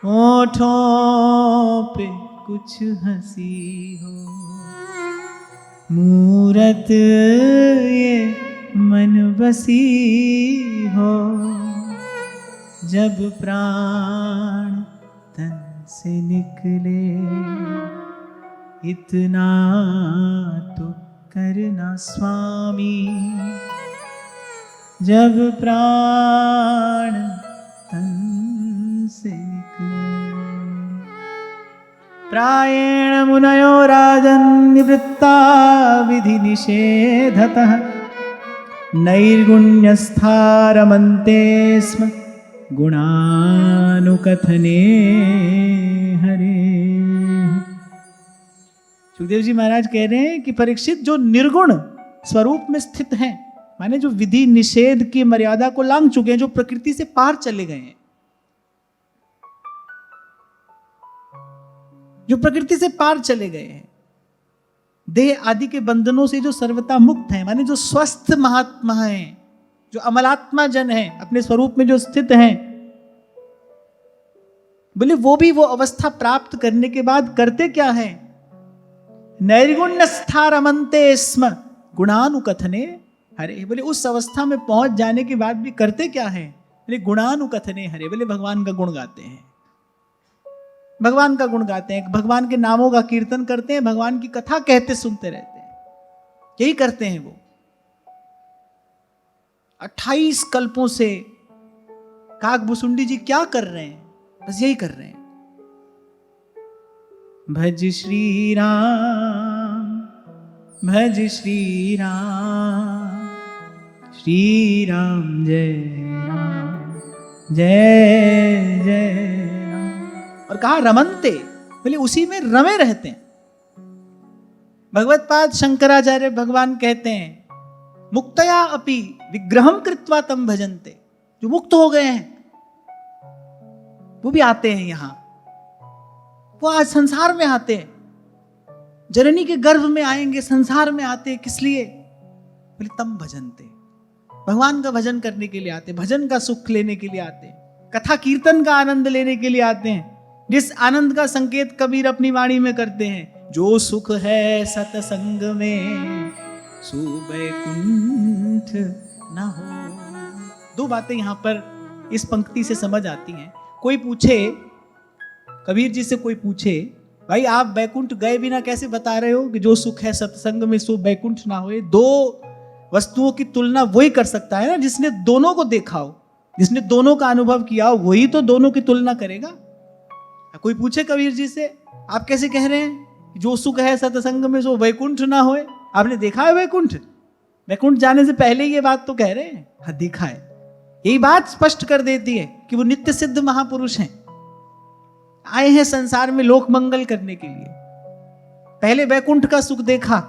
होठों पे कुछ हंसी हो, मूरत ये मन बसी हो, जब प्राण तन से निकले, इतना तो करना स्वामी, जब प्राण तन से निकले। प्रायेण मुनयो राजन् निवृत्ता विधि निषेधतः, नैर्गुण्यस्था रमन्ते स्म गुणानुकथने हरे। सुखदेव जी महाराज कह रहे हैं कि परीक्षित जो निर्गुण स्वरूप में स्थित हैं, माने जो विधि निषेध की मर्यादा को लांघ चुके हैं, जो प्रकृति से पार चले गए हैं, जो प्रकृति से पार चले गए हैं, देह आदि के बंधनों से जो सर्वथा मुक्त हैं, माने जो स्वस्थ महात्मा हैं, जो अमलात्मा जन हैं, अपने स्वरूप में जो स्थित हैं, बोले वो भी वो अवस्था प्राप्त करने के बाद करते क्या है? नैर्गुण्यस्था रमन्ते स्म गुणानुकथने हरे। बोले उस अवस्था में पहुंच जाने के बाद भी करते क्या है? बोले गुणानुकथने हरे। बोले भगवान का गुण गाते हैं, भगवान का गुण गाते हैं, भगवान के नामों का कीर्तन करते हैं, भगवान की कथा कहते सुनते रहते हैं। यही करते हैं वो 28 कल्पों से। काकभुसुंडी जी क्या कर रहे हैं? बस यही कर रहे हैं। भज श्री राम, भज श्री राम, श्री राम जय राम, जय जय राम। और कहा रमनते, बोले उसी में रमे रहते हैं। भगवत्पाद शंकराचार्य भगवान कहते हैं मुक्तया अपि विग्रहम कृत्वा तम भजन्ते। जो मुक्त हो गए हैं वो भी आते हैं यहां, वो आज संसार में आते हैं, जननी के गर्भ में आएंगे, संसार में आते हैं। किस लिए? बोले तम भजन्ते, भगवान का भजन करने के लिए आते हैं, भजन का सुख लेने के लिए आते हैं, कथा कीर्तन का आनंद लेने के लिए आते हैं। जिस आनंद का संकेत कबीर अपनी वाणी में करते हैं, जो सुख है सतसंग में सो वैकुंठ न हो। दो बातें यहां पर इस पंक्ति से समझ आती हैं। कोई पूछे, कबीर जी से कोई पूछे, भाई आप वैकुंठ गए बिना कैसे बता रहे हो कि जो सुख है सत्संग में सो वैकुंठ ना होए? दो वस्तुओं की तुलना वही कर सकता है ना जिसने दोनों को देखा हो, जिसने दोनों का अनुभव किया हो, वही तो दोनों की तुलना करेगा। कोई पूछे कबीर जी से, आप कैसे कह रहे हैं जो सुख है सत्संग में सो वैकुंठ ना होए? आपने देखा है वैकुंठ? वैकुंठ जाने से पहले ये बात तो कह रहे हैं। हाँ देखा है। यही बात स्पष्ट कर देती है कि वो नित्य सिद्ध महापुरुष हैं, आए हैं संसार में लोक मंगल करने के लिए। पहले वैकुंठ का सुख देखा,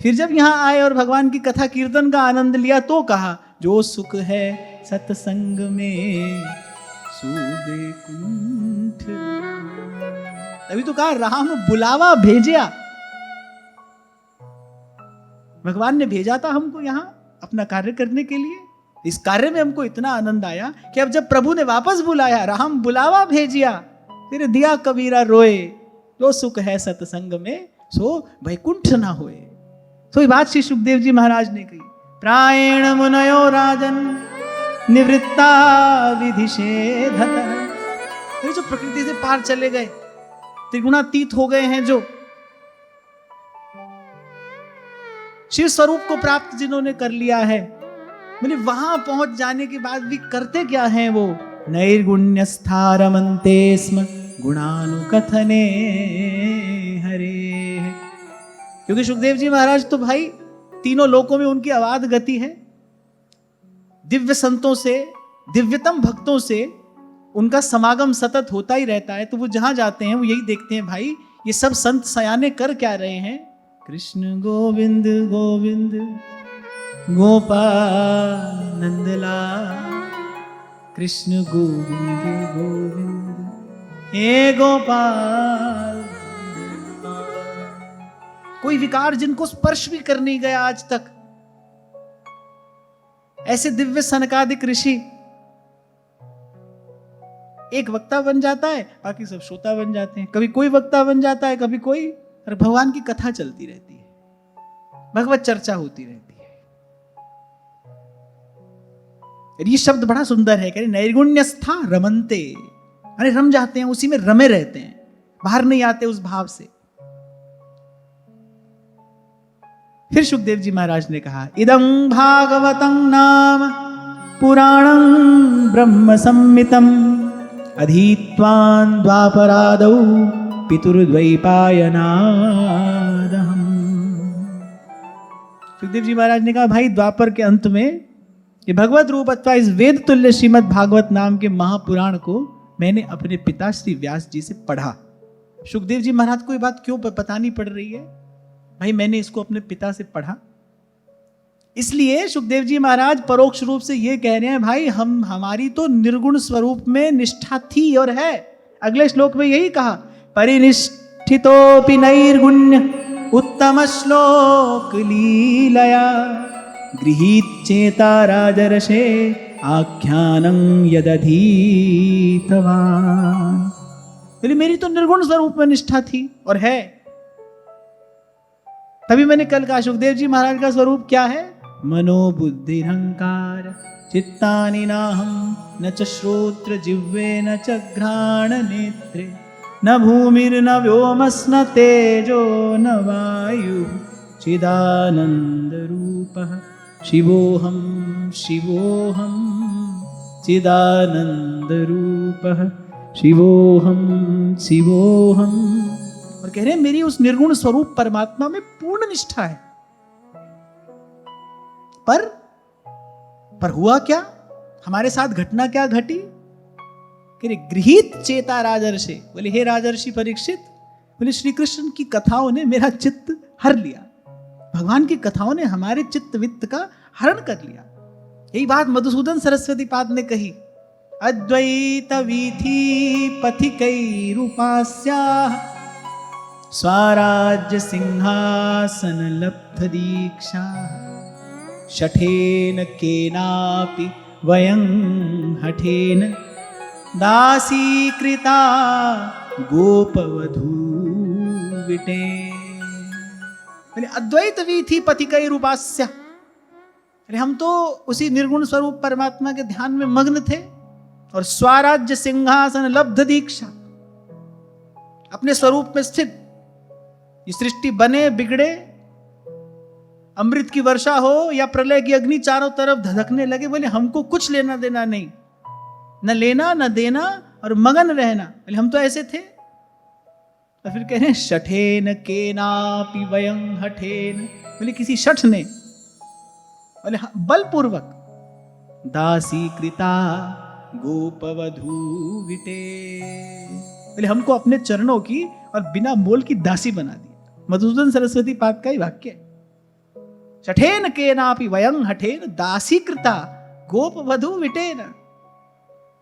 फिर जब यहां आए और भगवान की कथा कीर्तन का आनंद लिया तो कहा जो सुख है सत्संग में सो वैकुंठ। तभी तो कहा राम बुलावा भेजिया। भगवान ने भेजा था हमको यहां अपना कार्य करने के लिए। इस कार्य में हमको इतना आनंद आया कि अब जब प्रभु ने वापस बुलाया, राम बुलावा भेजिया, फिर दिया कबीरा रोए, जो सुख है सत्संग में सो वैकुंठ ना होए। तो ये बात श्री सुखदेव जी महाराज ने कही। प्रायण मुनयो राजन निवृत्ता विधिषेधत। जो प्रकृति से पार चले गए, त्रिगुणातीत हो गए हैं, जो शिव स्वरूप को प्राप्त जिन्होंने कर लिया है, बोले वहां पहुंच जाने के बाद भी करते क्या हैं वो? नैर्गुण्यस्था रमन्ते स्म गुणानुकथने हरे। क्योंकि सुखदेव जी महाराज तो भाई तीनों लोकों में उनकी अवाध गति है। दिव्य संतों से, दिव्यतम भक्तों से उनका समागम सतत होता ही रहता है। तो वो जहां जाते हैं वो यही देखते हैं, भाई ये सब संत सयाने कर क्या रहे हैं? कृष्ण गोविंद गोविंद गोपाल नंदलाल, कृष्ण गोविंद गोविंद हे गोपाल। कोई विकार जिनको स्पर्श भी कर नहीं गया आज तक, ऐसे दिव्य सनकादिक ऋषि। एक वक्ता बन जाता है, बाकी सब श्रोता बन जाते हैं। कभी कोई वक्ता बन जाता है, कभी कोई, और भगवान की कथा चलती रहती है, भगवत चर्चा होती रहती है। ये शब्द बड़ा सुंदर है, कह रहे नैर्गुण्यस्था रमन्ते। अरे रम जाते हैं, उसी में रमे रहते हैं, बाहर नहीं आते उस भाव से। फिर सुखदेव जी महाराज ने कहा इदं भागवतं नाम पुराणं ब्रह्म संहितं अधीत्वान् द्वापरादौ पितुर्द्वैपायनादहम्। सुखदेव जी महाराज ने कहा भाई द्वापर के अंत में ये भगवत रूप अथवा इस वेद तुल्य श्रीमद् भागवत नाम के महापुराण को मैंने अपने पिता श्री व्यास जी से पढ़ा। सुखदेव जी महाराज को ये बात क्यों पता नहीं पड़ रही है? भाई मैंने इसको अपने पिता से पढ़ा। इसलिए सुखदेव जी महाराज परोक्ष रूप से ये कह रहे हैं, भाई हमारी तो निर्गुण स्वरूप में निष्ठा थी और है। अगले श्लोक में यही कहा परिनिष्ठितोपि नैर्गुण्य उत्तम श्लोक लीलया गृहीत चेता राजर्षे आख्यानं यदधीतवान्। बोले मेरी तो निर्गुण स्वरूप में निष्ठा थी और है। तभी मैंने कल कहा सुखदेव जी महाराज का स्वरूप क्या है? मनोबुद्धि अहंकार चित्तानि नाहं न च श्रोत्र जिह्वे न च घ्राण नेत्रे न भूमिर्न व्योमस्न तेजो न वायु चिदानंद रूपः शिवोहम शिवोहम चिदानंद रूपः शिवोहम शिवोहम। और कह रहे हैं मेरी उस निर्गुण स्वरूप परमात्मा में पूर्ण निष्ठा है। पर हुआ क्या? हमारे साथ घटना क्या घटी? कह रहे गृहीत चेता राजर्षि। बोले हे राजर्षि परीक्षित, बोले श्री कृष्ण की कथाओं ने मेरा चित्त हर लिया। भगवान की कथाओं ने हमारे चित्त वित्त का हरण कर लिया। यही बात मधुसूदन सरस्वती पाद ने कही। अद्वैत वीथि पथिकैरुपास्याः स्वराज्य सिंहासन लब्ध दीक्षा शठेन केनापि वयं हठेन दासीकृता गोपवधू विटे। अद्वैत वीथि पथिकैरुपास्याः, अरे हम तो उसी निर्गुण स्वरूप परमात्मा के ध्यान में मग्न थे और स्वराज्य सिंहासन लब्ध दीक्षा, अपने स्वरूप में स्थित। ये सृष्टि बने बिगड़े, अमृत की वर्षा हो या प्रलय की अग्नि चारों तरफ धधकने लगे, बोले हमको कुछ लेना देना नहीं, न लेना न देना और मगन रहना। बोले हम तो ऐसे थे। और फिर कह रहे हैं शठेन केनापि वयं हठेन, बोले किसी शठ ने, बोले बलपूर्वक दासीकृता गोपवधू विटे, बोले हमको अपने चरणों की और बिना मोल की दासी बना दिया। मधुसूदन सरस्वती पाद का ही वाक्य है। शठेन केनापि वयं हठेन दासीकृता गोपवधू विटेन,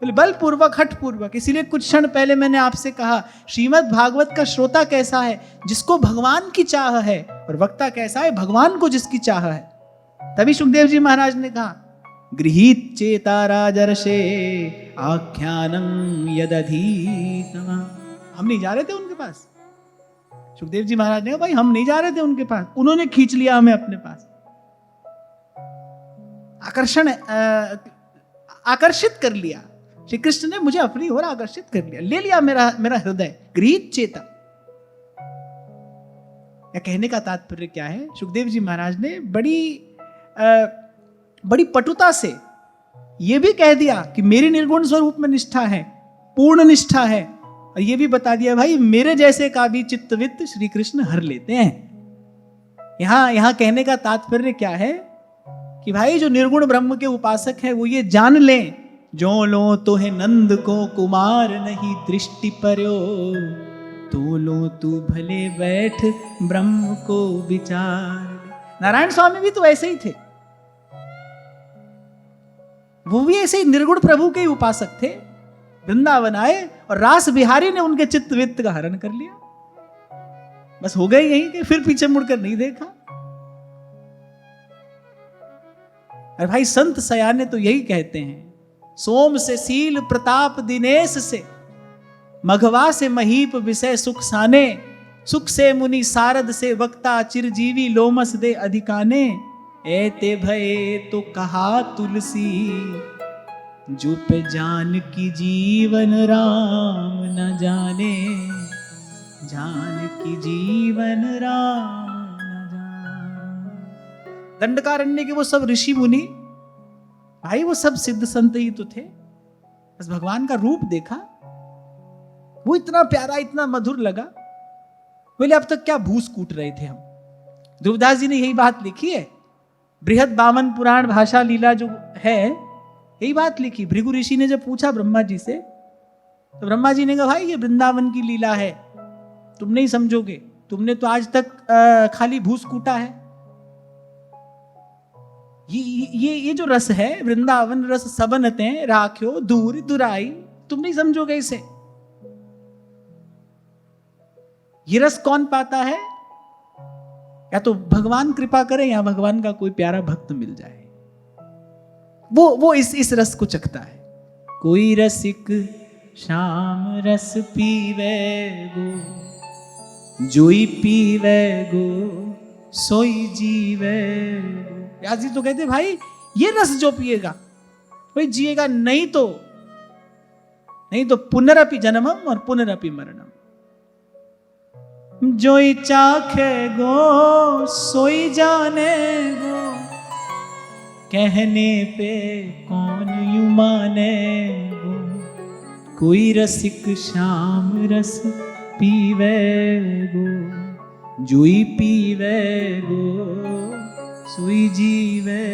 बोले बलपूर्वक हठपूर्वक। इसीलिए कुछ क्षण पहले मैंने आपसे कहा श्रीमद् भागवत का श्रोता कैसा है? जिसको भगवान की चाह है। और वक्ता कैसा है? भगवान को जिसकी चाह है। तभी सुखदेव जी महाराज ने कहा गृहीत चेता राजर्षे आख्यानं यदधीतम। हम नहीं जा रहे थे उनके पास। सुखदेव जी महाराज ने कहा भाई हम नहीं जा रहे थे उनके पास, उन्होंने खींच लिया हमें अपने पास। आकर्षित कर लिया। श्री कृष्ण ने मुझे अपनी ओर आकर्षित कर लिया, ले लिया मेरा हृदय। गृहीत चेता, या कहने का तात्पर्य क्या है? सुखदेव जी महाराज ने बड़ी पटुता से यह भी कह दिया कि मेरी निर्गुण स्वरूप में निष्ठा है, पूर्ण निष्ठा है। और यह भी बता दिया भाई मेरे जैसे का भी चित्तवित्त श्री कृष्ण हर लेते हैं। यहां कहने का तात्पर्य क्या है कि भाई जो निर्गुण ब्रह्म के उपासक है वो ये जान लें, जो लो तो है नंद को कुमार नहीं दृष्टि पर्यो, तो लो तू भले बैठ ब्रह्म को विचार। नारायण स्वामी भी तो ऐसे ही थे, वो भी ऐसे ही निर्गुण प्रभु के ही उपासक थे। वृंदावन आए और रास बिहारी ने उनके चित्त वित्त का हरण कर लिया। बस हो गए यहीं के, फिर पीछे मुड़कर नहीं देखा। अरे भाई संत सयाने तो यही कहते हैं, सोम से सील प्रताप दिनेश से, मघवा से महीप विषय सुख साने, सुख से मुनि सारद से वक्ता चिरजीवी लोमस दे अधिकाने। एते भये तो कहा तुलसी, जुप जान की जीवन राम न जाने, जान की जीवन राम न जाने। दंडकारण्य के वो सब ऋषि मुनि भाई, वो सब सिद्ध संत ही तो थे। बस भगवान का रूप देखा, वो इतना प्यारा इतना मधुर लगा। बोले अब तक क्या भूस कूट रहे थे हम। ध्रुवदास जी ने यही बात लिखी है, बृहद बामन पुराण भाषा लीला जो है, यही बात लिखी। भृगु ऋषि ने जब पूछा ब्रह्मा जी से, तो ब्रह्मा जी ने कहा भाई ये वृंदावन की लीला है, तुम नहीं समझोगे, तुमने तो आज तक खाली भूस कूटा है। ये जो रस है वृंदावन रस सबनते राख्यो दूर दुराई, तुम नहीं समझोगे इसे। ये रस कौन पाता है? या तो भगवान कृपा करे या भगवान का कोई प्यारा भक्त मिल जाए, वो इस रस को चखता है। कोई रसिक श्याम रस पीवे गो, जोई पीवे गो सोई जीवे गो। व्यास जी तो कहते भाई ये रस जो पिएगा वही जिएगा, नहीं तो पुनरपि जन्मम और पुनरपि मरणम। जोई चाखे गो सोई जाने गो, कहने पे कौन यूं माने गो। कोई रसिक श्याम रस पीवे गो, जोई पीवे गो सोई जीवे।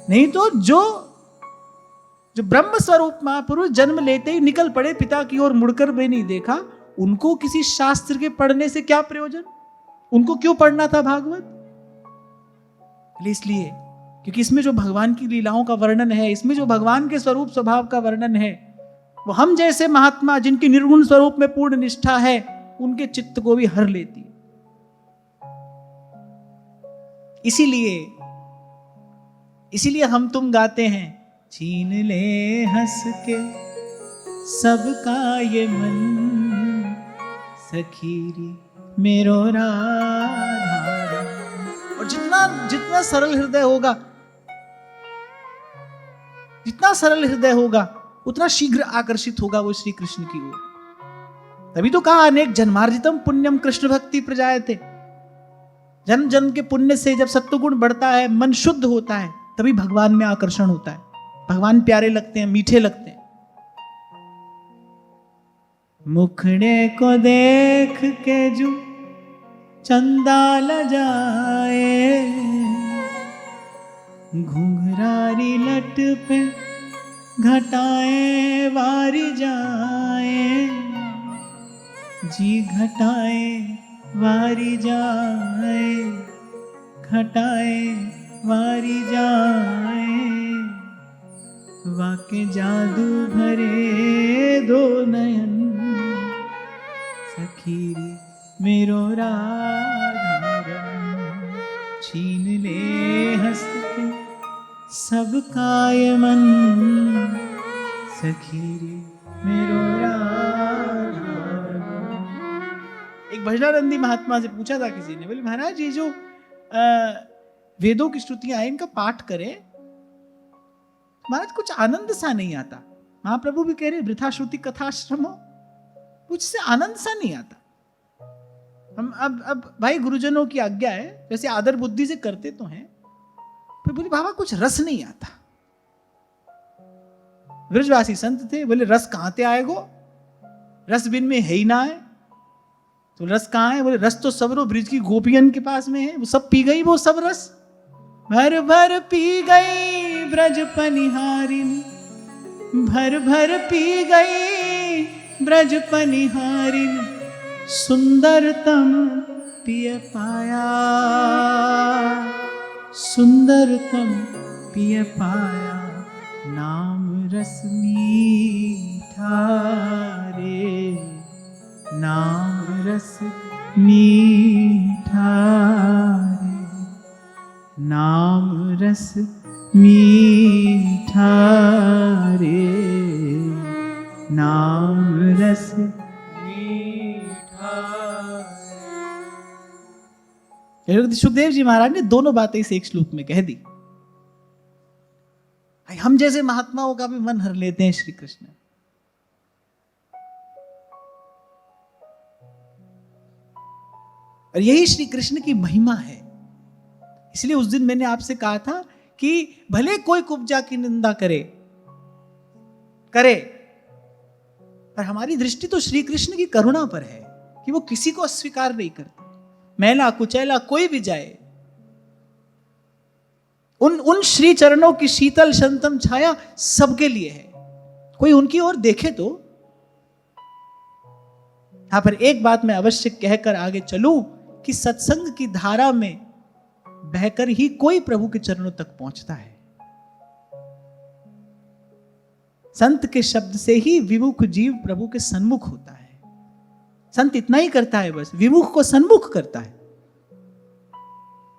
नहीं तो जो ब्रह्म स्वरूप महापुरुष जन्म लेते ही निकल पड़े पिता की ओर, मुड़कर भी नहीं देखा, उनको किसी शास्त्र के पढ़ने से क्या प्रयोजन? उनको क्यों पढ़ना था भागवत? इसलिए क्योंकि इसमें जो भगवान की लीलाओं का वर्णन है, इसमें जो भगवान के स्वरूप स्वभाव का वर्णन है, वो हम जैसे महात्मा जिनकी निर्गुण स्वरूप में पूर्ण निष्ठा है उनके चित्त को भी हर लेती है। इसीलिए हम तुम गाते हैं, छीन ले हंस के सबका ये मन, सखीरी मेरो राधा। और जितना सरल हृदय होगा उतना शीघ्र आकर्षित होगा वो श्री कृष्ण की ओर। तभी तो कहा अनेक जन्मार्जितम पुण्यम कृष्ण भक्ति प्रजायते। जन्म जन्म के पुण्य से जब सत्वगुण बढ़ता है, मन शुद्ध होता है, तभी भगवान में आकर्षण होता है, भगवान प्यारे लगते हैं, मीठे लगते हैं। मुखड़े को देख के जो चंदा लजाए, घुंघरारी लट पे घटाए वारी जाए, जी घटाए वारी जाए, घटाए वारी जाए। वाके जादू भरे दो नयन, सखीरी मेरो राधारन। छीन ले हंस के सबका ये मन, सखीरी मेरो राधारन। एक भजनानंदी महात्मा से पूछा था किसी ने, बोले महाराज ये जो वेदों की श्रुतियां हैं इनका पाठ करें, महाराज कुछ आनंद सा नहीं आता। महाप्रभु भी कह रहे वृथा श्रुति कथाश्रमो, कुछ से आनंद सा नहीं आता। हम अब भाई गुरुजनों की आज्ञा है, वैसे आदर बुद्धि से करते तो हैं, फिर बोले बाबा कुछ रस नहीं आता। ब्रजवासी संत थे, बोले रस कहां से आएगो, रस बिन में है ही ना है। तो रस कहां है? बोले रस तो सबरो ब्रिज की गोपियन के पास में है, वो सब पी गई वो सब रस। भर भर पी गई ब्रज पनिहारिन, भर भर पी गई ब्रज पनिहारिन, सुंदरतम पिय पाया, सुंदरतम पिय पाया। नाम रस मीठा रे, नाम रस मीठा रे, नाम रस मीठा रे, नाम रस मीठा। सुखदेव जी महाराज ने दोनों बातें इस एक श्लोक में कह दी। हम जैसे महात्माओं का भी मन हर लेते हैं श्री कृष्ण। और यही श्री कृष्ण की महिमा है। इसलिए उस दिन मैंने आपसे कहा था कि भले कोई कुब्जा की निंदा करे, पर हमारी दृष्टि तो श्री कृष्ण की करुणा पर है कि वो किसी को अस्वीकार नहीं करते। मैला कुचैला कोई भी जाए, उन श्री चरणों की शीतल शंतम छाया सबके लिए है। कोई उनकी ओर देखे तो। यहां पर एक बात मैं अवश्य कहकर आगे चलूं कि सत्संग की धारा में बहकर ही कोई प्रभु के चरणों तक पहुंचता है। संत के शब्द से ही विमुख जीव प्रभु के सन्मुख होता है। संत इतना ही करता है, बस विमुख को सन्मुख करता है।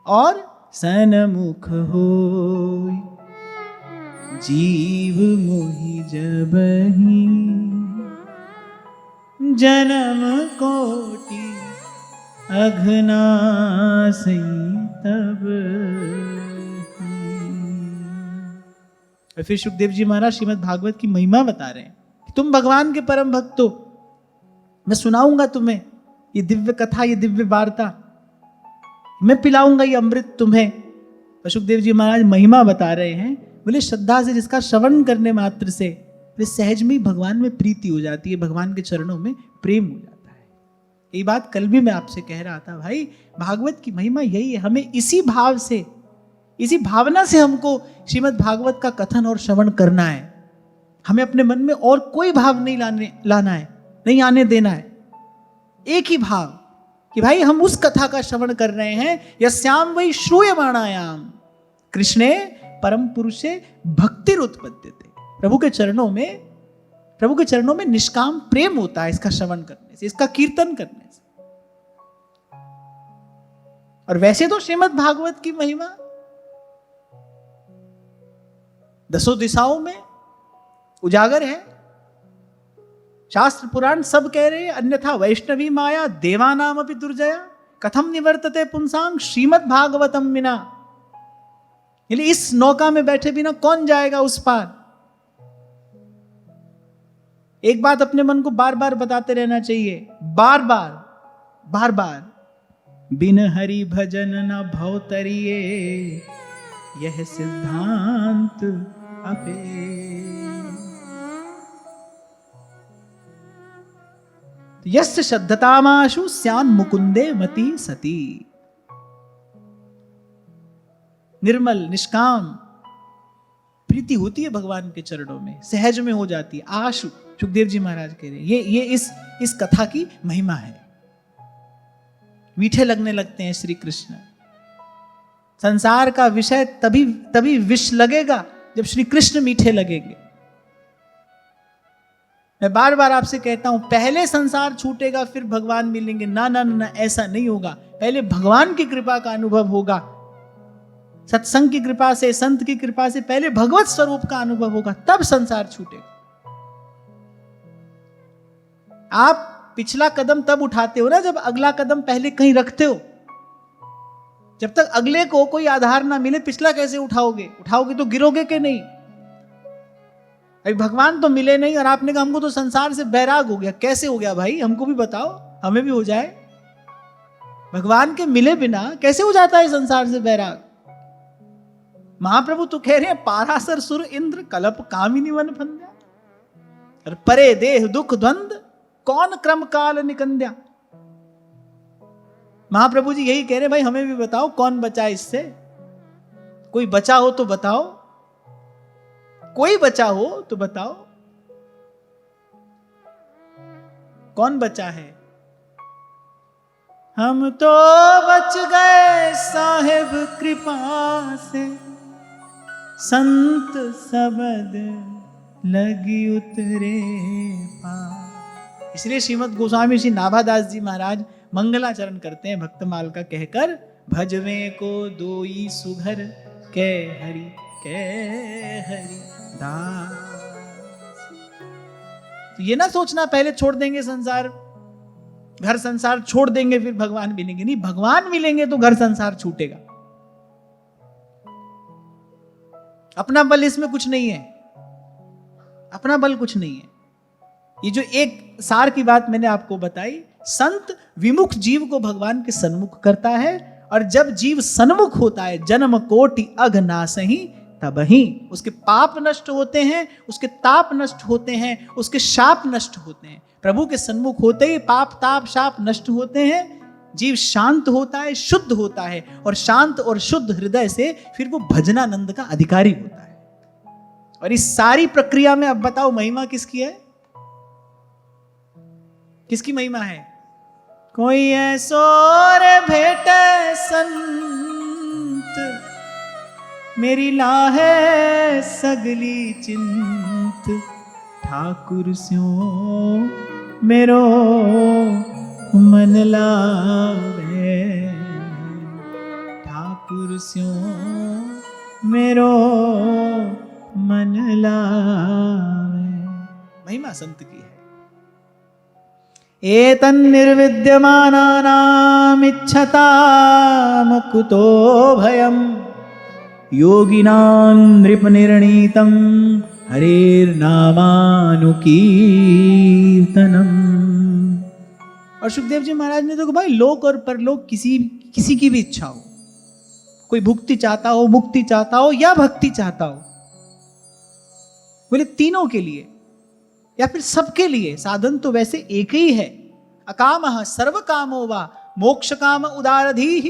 और सन्मुख हो जीव मोहि जबहि, जन्म कोटि अघनासई तब और फिर सुखदेव जी महाराज श्रीमद् भागवत की महिमा बता रहे हैं कि तुम भगवान के परम भक्त हो, मैं सुनाऊंगा तुम्हें ये दिव्य कथा, ये दिव्य वार्ता, मैं पिलाऊंगा ये अमृत तुम्हें। और सुखदेव जी महाराज महिमा बता रहे हैं, बोले श्रद्धा से जिसका श्रवण करने मात्र से वे सहज में ही भगवान में प्रीति हो जाती है, भगवान के चरणों में प्रेम हो जाता है। ये बात कल भी मैं आपसे कह रहा था भाई, भागवत की महिमा यही है, हमें इसी भाव से, इसी भावना से हमको श्रीमद् भागवत का कथन और श्रवण करना है। हमें अपने मन में और कोई भाव नहीं लाना है, नहीं आने देना है। एक ही भाव कि भाई हम उस कथा का श्रवण कर रहे हैं, यस्याम वै श्रूयमाणायाम कृष्णे परम पुरुषे भक्तिर उत्पद्यते। प्रभु के चरणों में निष्काम प्रेम होता है इसका श्रवण करने से, इसका कीर्तन करने से। और वैसे तो श्रीमद् भागवत की महिमा दसों दिशाओं में उजागर है, शास्त्र पुराण सब कह रहे हैं, अन्यथा वैष्णवी माया देवानाम अपि दुर्जया कथम निवर्तते पुंसांग श्रीमद् भागवतम बिना। इस नौका में बैठे बिना कौन जाएगा उस पार। एक बात अपने मन को बार बार बताते रहना चाहिए, बार बार, बिन हरि भजन न भवतरिये यह सिद्धांत अपे। यस्य श्रद्धतामाशु स्यान मुकुंदे मति सती। निर्मल निष्काम प्रीति होती है भगवान के चरणों में, सहज में हो जाती है। आशु सुखदेव जी महाराज कह रहे हैं, ये इस कथा की महिमा है। मीठे लगने लगते हैं श्री कृष्ण। संसार का विषय तभी विष लगेगा जब श्री कृष्ण मीठे लगेंगे। मैं बार बार आपसे कहता हूं, पहले संसार छूटेगा फिर भगवान मिलेंगे। ना, ऐसा नहीं होगा। पहले भगवान की कृपा का अनुभव होगा, सत्संग की कृपा से, संत की कृपा से पहले भगवत स्वरूप का अनुभव होगा, तब संसार छूटेगा। आप पिछला कदम तब उठाते हो ना जब अगला कदम पहले कहीं रखते हो। जब तक अगले को कोई आधार ना मिले पिछला कैसे उठाओगे तो गिरोगे कि नहीं। अभी भगवान तो मिले नहीं और आपने कहा हमको तो संसार से बैराग हो गया। कैसे हो गया भाई, हमको भी बताओ, हमें भी हो जाए। भगवान के मिले बिना कैसे हो जाता है संसार से बैराग। महाप्रभु तो कह रहे हैं, पारासर सुर इंद्र कलप कामिनी वन फंद्या और परे देह दुख द्वंद कौन क्रम काल निकंद्या। महाप्रभु जी यही कह रहे हैं, भाई हमें भी बताओ कौन बचा इससे। कोई बचा हो तो बताओ, कोई बचा हो तो बताओ, कौन बचा है। हम तो बच गए साहेब कृपा से, संत सबद लगी उतरे पार। इसलिए श्रीमद् गोस्वामी श्री नाभादास जी महाराज मंगलाचरण करते हैं भक्तमाल का कहकर, भजवे को दोई सुघर कै हरि दास। तो ये ना सोचना पहले छोड़ देंगे संसार, घर संसार छोड़ देंगे फिर भगवान मिलेंगे। नहीं, भगवान मिलेंगे तो घर संसार छूटेगा। अपना बल इसमें कुछ नहीं है, अपना बल कुछ नहीं है। ये जो एक सार की बात मैंने आपको बताई, संत विमुख जीव को भगवान के सन्मुख करता है, और जब जीव सन्मुख होता है जन्म कोटि अघ नासहि तबहि उसके पाप नष्ट होते हैं, उसके ताप नष्ट होते हैं, उसके शाप नष्ट होते हैं। प्रभु के सन्मुख होते ही पाप ताप शाप नष्ट होते हैं, जीव शांत होता है, शुद्ध होता है, और शांत और शुद्ध हृदय से फिर वो भजनानंद का अधिकारी होता है। और इस सारी प्रक्रिया में अब बताओ महिमा किसकी है, किसकी महिमा है। कोई ऐसो रे भेटे संत, मेरी लाहे सगली चिंत, ठाकुर स्यों मेरो मन लावे, ठाकुर स्यों मेरो मन लावे। महिमा संत की है। एतन्निर्विद्यमानानामिच्छताम कुतो भयम् योगिनां नृपनिर्णीतं हरेर्नामानुकीर्तनम्। और सुखदेव जी महाराज ने तो कहा, भाई लोक और परलोक किसी की भी इच्छा हो, कोई भुक्ति चाहता हो, मुक्ति चाहता हो या भक्ति चाहता हो, बोले तीनों के लिए या फिर सबके लिए साधन तो वैसे एक ही है। अकामः सर्व कामो वा मोक्ष काम उदारधीः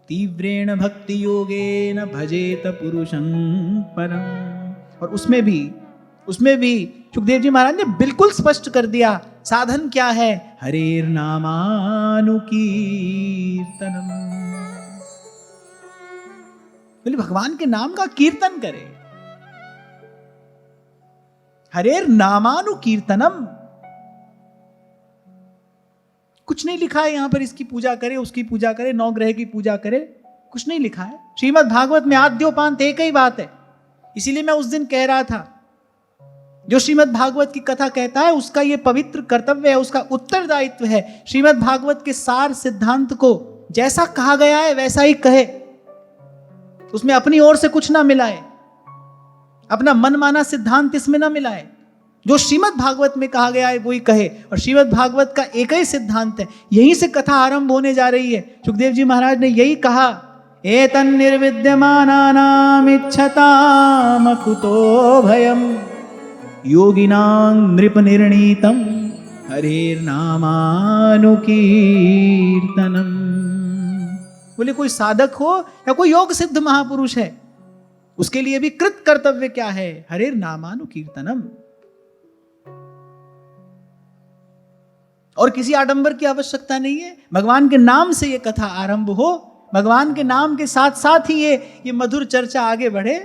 तीव्रेण भक्ति योगेन भजेत पुरुषं परम। और उसमें भी सुखदेव जी महाराज ने बिल्कुल स्पष्ट कर दिया साधन क्या है, हरेर्नामानुकीर्तनम। बोले भगवान के नाम का कीर्तन करे, हरेर्नामानुकीर्तनम। कुछ नहीं लिखा है यहां पर इसकी पूजा करे, उसकी पूजा करे, नौ ग्रह की पूजा करे, कुछ नहीं लिखा है। श्रीमद् भागवत में आद्योपांत एक ही बात है। इसीलिए मैं उस दिन कह रहा था, जो श्रीमद् भागवत की कथा कहता है उसका यह पवित्र कर्तव्य है, उसका उत्तरदायित्व है, श्रीमद् भागवत के सार सिद्धांत को जैसा कहा गया है वैसा ही कहे, उसमें अपनी ओर से कुछ ना मिलाए, अपना मनमाना सिद्धांत इसमें ना मिलाए। जो श्रीमद् भागवत में कहा गया है वही कहे। और श्रीमद् भागवत का एक ही सिद्धांत है, यहीं से कथा आरंभ होने जा रही है। सुखदेव जी महाराज ने यही कहा, एतन्निर्विद्यमानानामिच्छताम कुतो भयम् योगिनां नृपनिर्णीतं हरेर्नामानुकीर्तनम्। बोले कोई साधक हो या कोई योग सिद्ध महापुरुष है, उसके लिए भी कृत कर्तव्य क्या है, हरेर्नामानुकीर्तनम। और किसी आडंबर की आवश्यकता नहीं है, भगवान के नाम से ये कथा आरंभ हो, भगवान के नाम के साथ साथ ही ये मधुर चर्चा आगे बढ़े,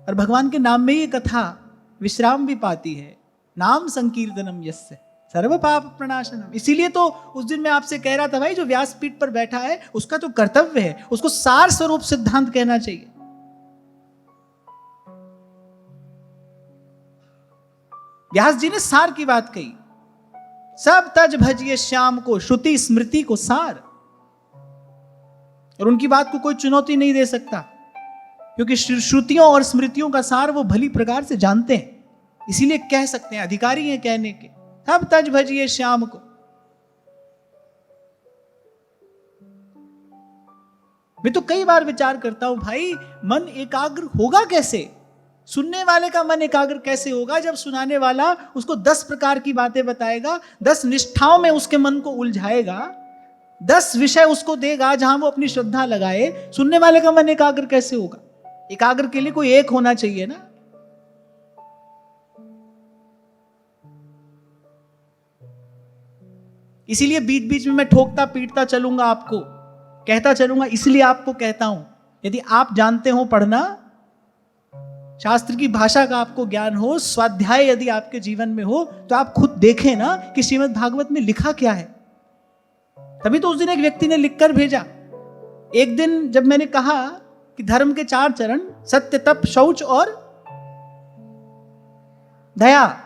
और भगवान के नाम में ये कथा विश्राम भी पाती है। नाम संकीर्तनम यस्य सर्व पाप प्रणाशनम। इसीलिए तो उस दिन मैं आपसे कह रहा था, भाई जो व्यासपीठ पर बैठा है उसका तो कर्तव्य है, उसको सार स्वरूप सिद्धांत कहना चाहिए। व्यास जी ने सार की बात कही, सब तज भजिए श्याम को, श्रुति स्मृति को सार। और उनकी बात को कोई चुनौती नहीं दे सकता, क्योंकि श्रुतियों और स्मृतियों का सार वो भली प्रकार से जानते हैं, इसीलिए कह सकते हैं, अधिकारी हैं कहने के। सब तज भजिए श्याम को। मैं तो कई बार विचार करता हूं, भाई मन एकाग्र होगा कैसे, सुनने वाले का मन एकाग्र कैसे होगा जब सुनाने वाला उसको 10 प्रकार की बातें बताएगा, 10 निष्ठाओं में उसके मन को उलझाएगा, 10 विषय उसको देगा जहां वो अपनी श्रद्धा लगाए। सुनने वाले का मन एकाग्र कैसे होगा? एकाग्र के लिए कोई एक होना चाहिए ना। इसीलिए बीच बीच में मैं ठोकता पीटता चलूंगा, आपको कहता चलूंगा, इसलिए आपको कहता हूं, यदि आप जानते हो पढ़ना, शास्त्र की भाषा का आपको ज्ञान हो, स्वाध्याय यदि आपके जीवन में हो, तो आप खुद देखें ना कि श्रीमद् भागवत में लिखा क्या है। तभी तो उस दिन एक व्यक्ति ने लिखकर भेजा। एक दिन जब मैंने कहा कि धर्म के 4 चरण, सत्य, तप, शौच और दया,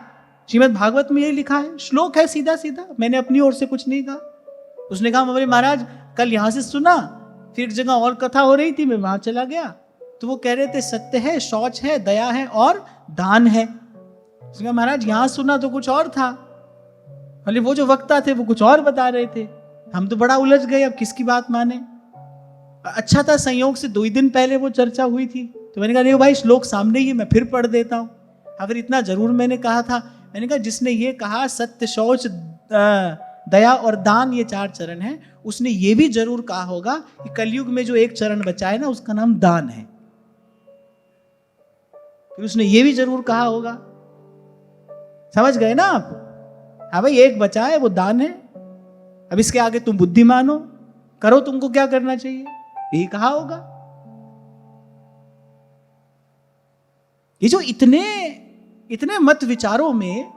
श्रीमद् भागवत में यही लिखा है, श्लोक है सीधा सीधा, मैंने अपनी ओर से कुछ नहीं कहा। उसने कहा, बोले महाराज कल यहां से सुना, फिर एक जगह और कथा हो रही थी, मैं वहां चला गया, तो वो कह रहे थे सत्य है, शौच है, दया है और दान है। उसने कहा महाराज यहां सुना तो कुछ और था, बोले वो जो वक्ता थे वो कुछ और बता रहे थे, हम तो बड़ा उलझ गए, अब किसकी बात माने। अच्छा था संयोग से 2 दिन पहले वो चर्चा हुई थी, तो मैंने कहा नहीं भाई श्लोक सामने ही, मैं फिर पढ़ देता हूं। अगर इतना जरूर मैंने कहा था, मैंने कहा जिसने ये कहा सत्य, शौच, दया और दान ये 4 चरण हैं, उसने ये भी जरूर कहा होगा कि कलयुग में जो एक चरण बचा है ना, उसका नाम दान है। फिर उसने ये भी जरूर कहा होगा, समझ गए ना आप? हाँ भाई एक बचा है, वो दान है। अब इसके आगे तुम बुद्धि मानो, करो, तुमको क्या करना चाहिए, यही कहा होगा। ये जो इतने मत विचारों में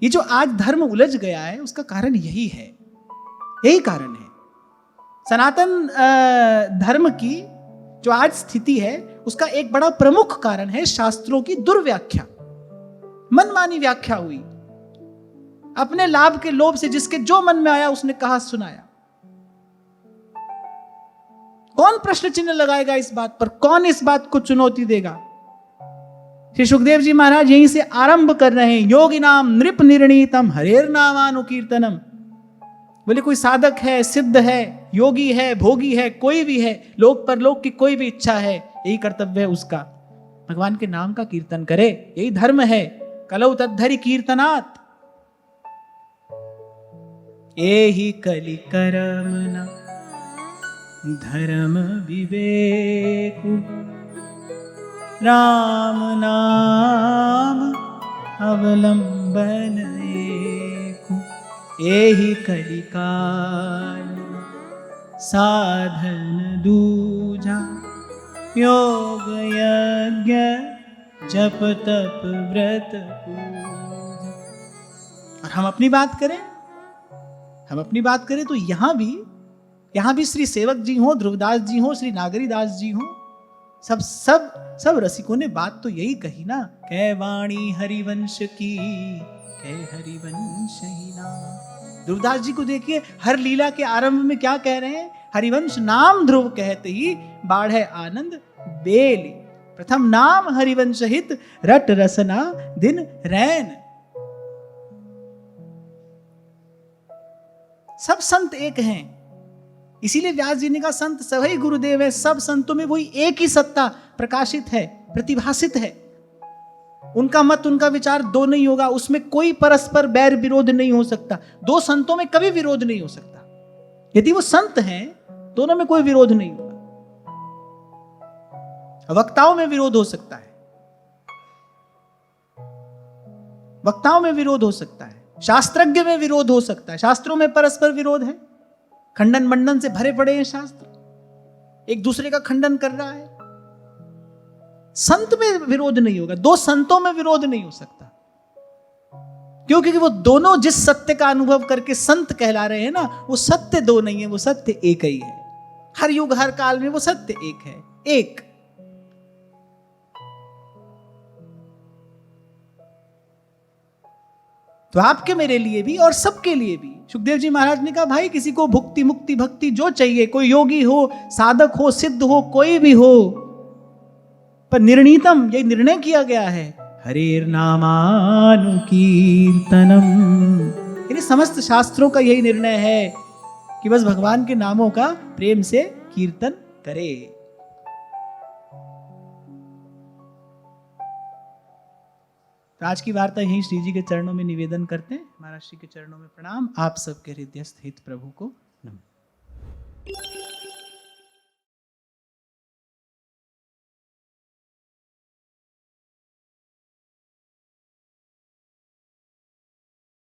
ये जो आज धर्म उलझ गया है, उसका कारण यही है, यही कारण है। सनातन धर्म की जो आज स्थिति है, उसका एक बड़ा प्रमुख कारण है शास्त्रों की दुर्व्याख्या, मनमानी व्याख्या हुई। अपने लाभ के लोभ से जिसके जो मन में आया उसने कहा सुनाया। कौन प्रश्न चिन्ह लगाएगा इस बात पर? कौन इस बात को चुनौती देगा? श्री सुखदेव जी महाराज यहीं से आरंभ कर रहे हैं। योगी नाम नृप निर्णीतम हरेर नामानुकीर्तनम। बोले कोई साधक है, सिद्ध है, योगी है, भोगी है, कोई भी है, लोक परलोक की कोई भी इच्छा है, यही कर्तव्य है उसका, भगवान के नाम का कीर्तन करे, यही धर्म है। कलौ तद्धरि कीर्तनात् एहि कलि करमना धर्म विवेकु राम नाम अवलंबन एकु एहि कलिकाल साधन दूजा योग यज्ञ जप तप व्रत पूजा। और हम अपनी बात करें तो यहां भी श्री सेवक जी हो, ध्रुवदास जी हो, श्री नागरीदास जी हो, सब रसिकों ने बात तो यही कही ना, कै वाणी हरिवंश की कै हरिवंश ही नाम। ध्रुवदास जी को देखिए, हर लीला के आरंभ में क्या कह रहे हैं? हरिवंश नाम ध्रुव कहते ही बाढ़े आनंद बेली, प्रथम नाम हरिवंश हित रट रसना दिन रैन। सब संत एक हैं, इसीलिए व्यास जी ने कहा संत सभी गुरुदेव है। सब संतों में वही एक ही सत्ता प्रकाशित है, प्रतिभासित है। उनका मत, उनका विचार दो नहीं होगा, उसमें कोई परस्पर बैर विरोध नहीं हो सकता। दो संतों में कभी विरोध नहीं हो सकता। यदि वो संत हैं, दोनों में कोई विरोध नहीं होगा। वक्ताओं में विरोध हो सकता है, वक्ताओं में विरोध हो सकता है, शास्त्रज्ञ में विरोध हो सकता है। शास्त्रों में परस्पर विरोध है, खंडन मंडन से भरे पड़े हैं शास्त्र, एक दूसरे का खंडन कर रहा है। संत में विरोध नहीं होगा, दो संतों में विरोध नहीं हो सकता। क्यों? क्योंकि वो दोनों जिस सत्य का अनुभव करके संत कहला रहे हैं ना, वो सत्य दो नहीं है, वो सत्य एक ही है। हर युग हर काल में वो सत्य एक है, एक। तो आपके मेरे लिए भी और सबके लिए भी सुखदेव जी महाराज ने कहा, भाई किसी को भुक्ति मुक्ति भक्ति जो चाहिए, कोई योगी हो, साधक हो, सिद्ध हो, कोई भी हो, पर निर्णीतम, ये निर्णय किया गया है, हरेर नामानुकीर्तनम। यानी समस्त शास्त्रों का यही निर्णय है कि बस भगवान के नामों का प्रेम से कीर्तन करे। तो आज की वार्ता यहीं श्री जी के चरणों में निवेदन करते हैं। महाराज श्री के चरणों में प्रणाम। आप सबके हृदयस्थ हित प्रभु को नमः।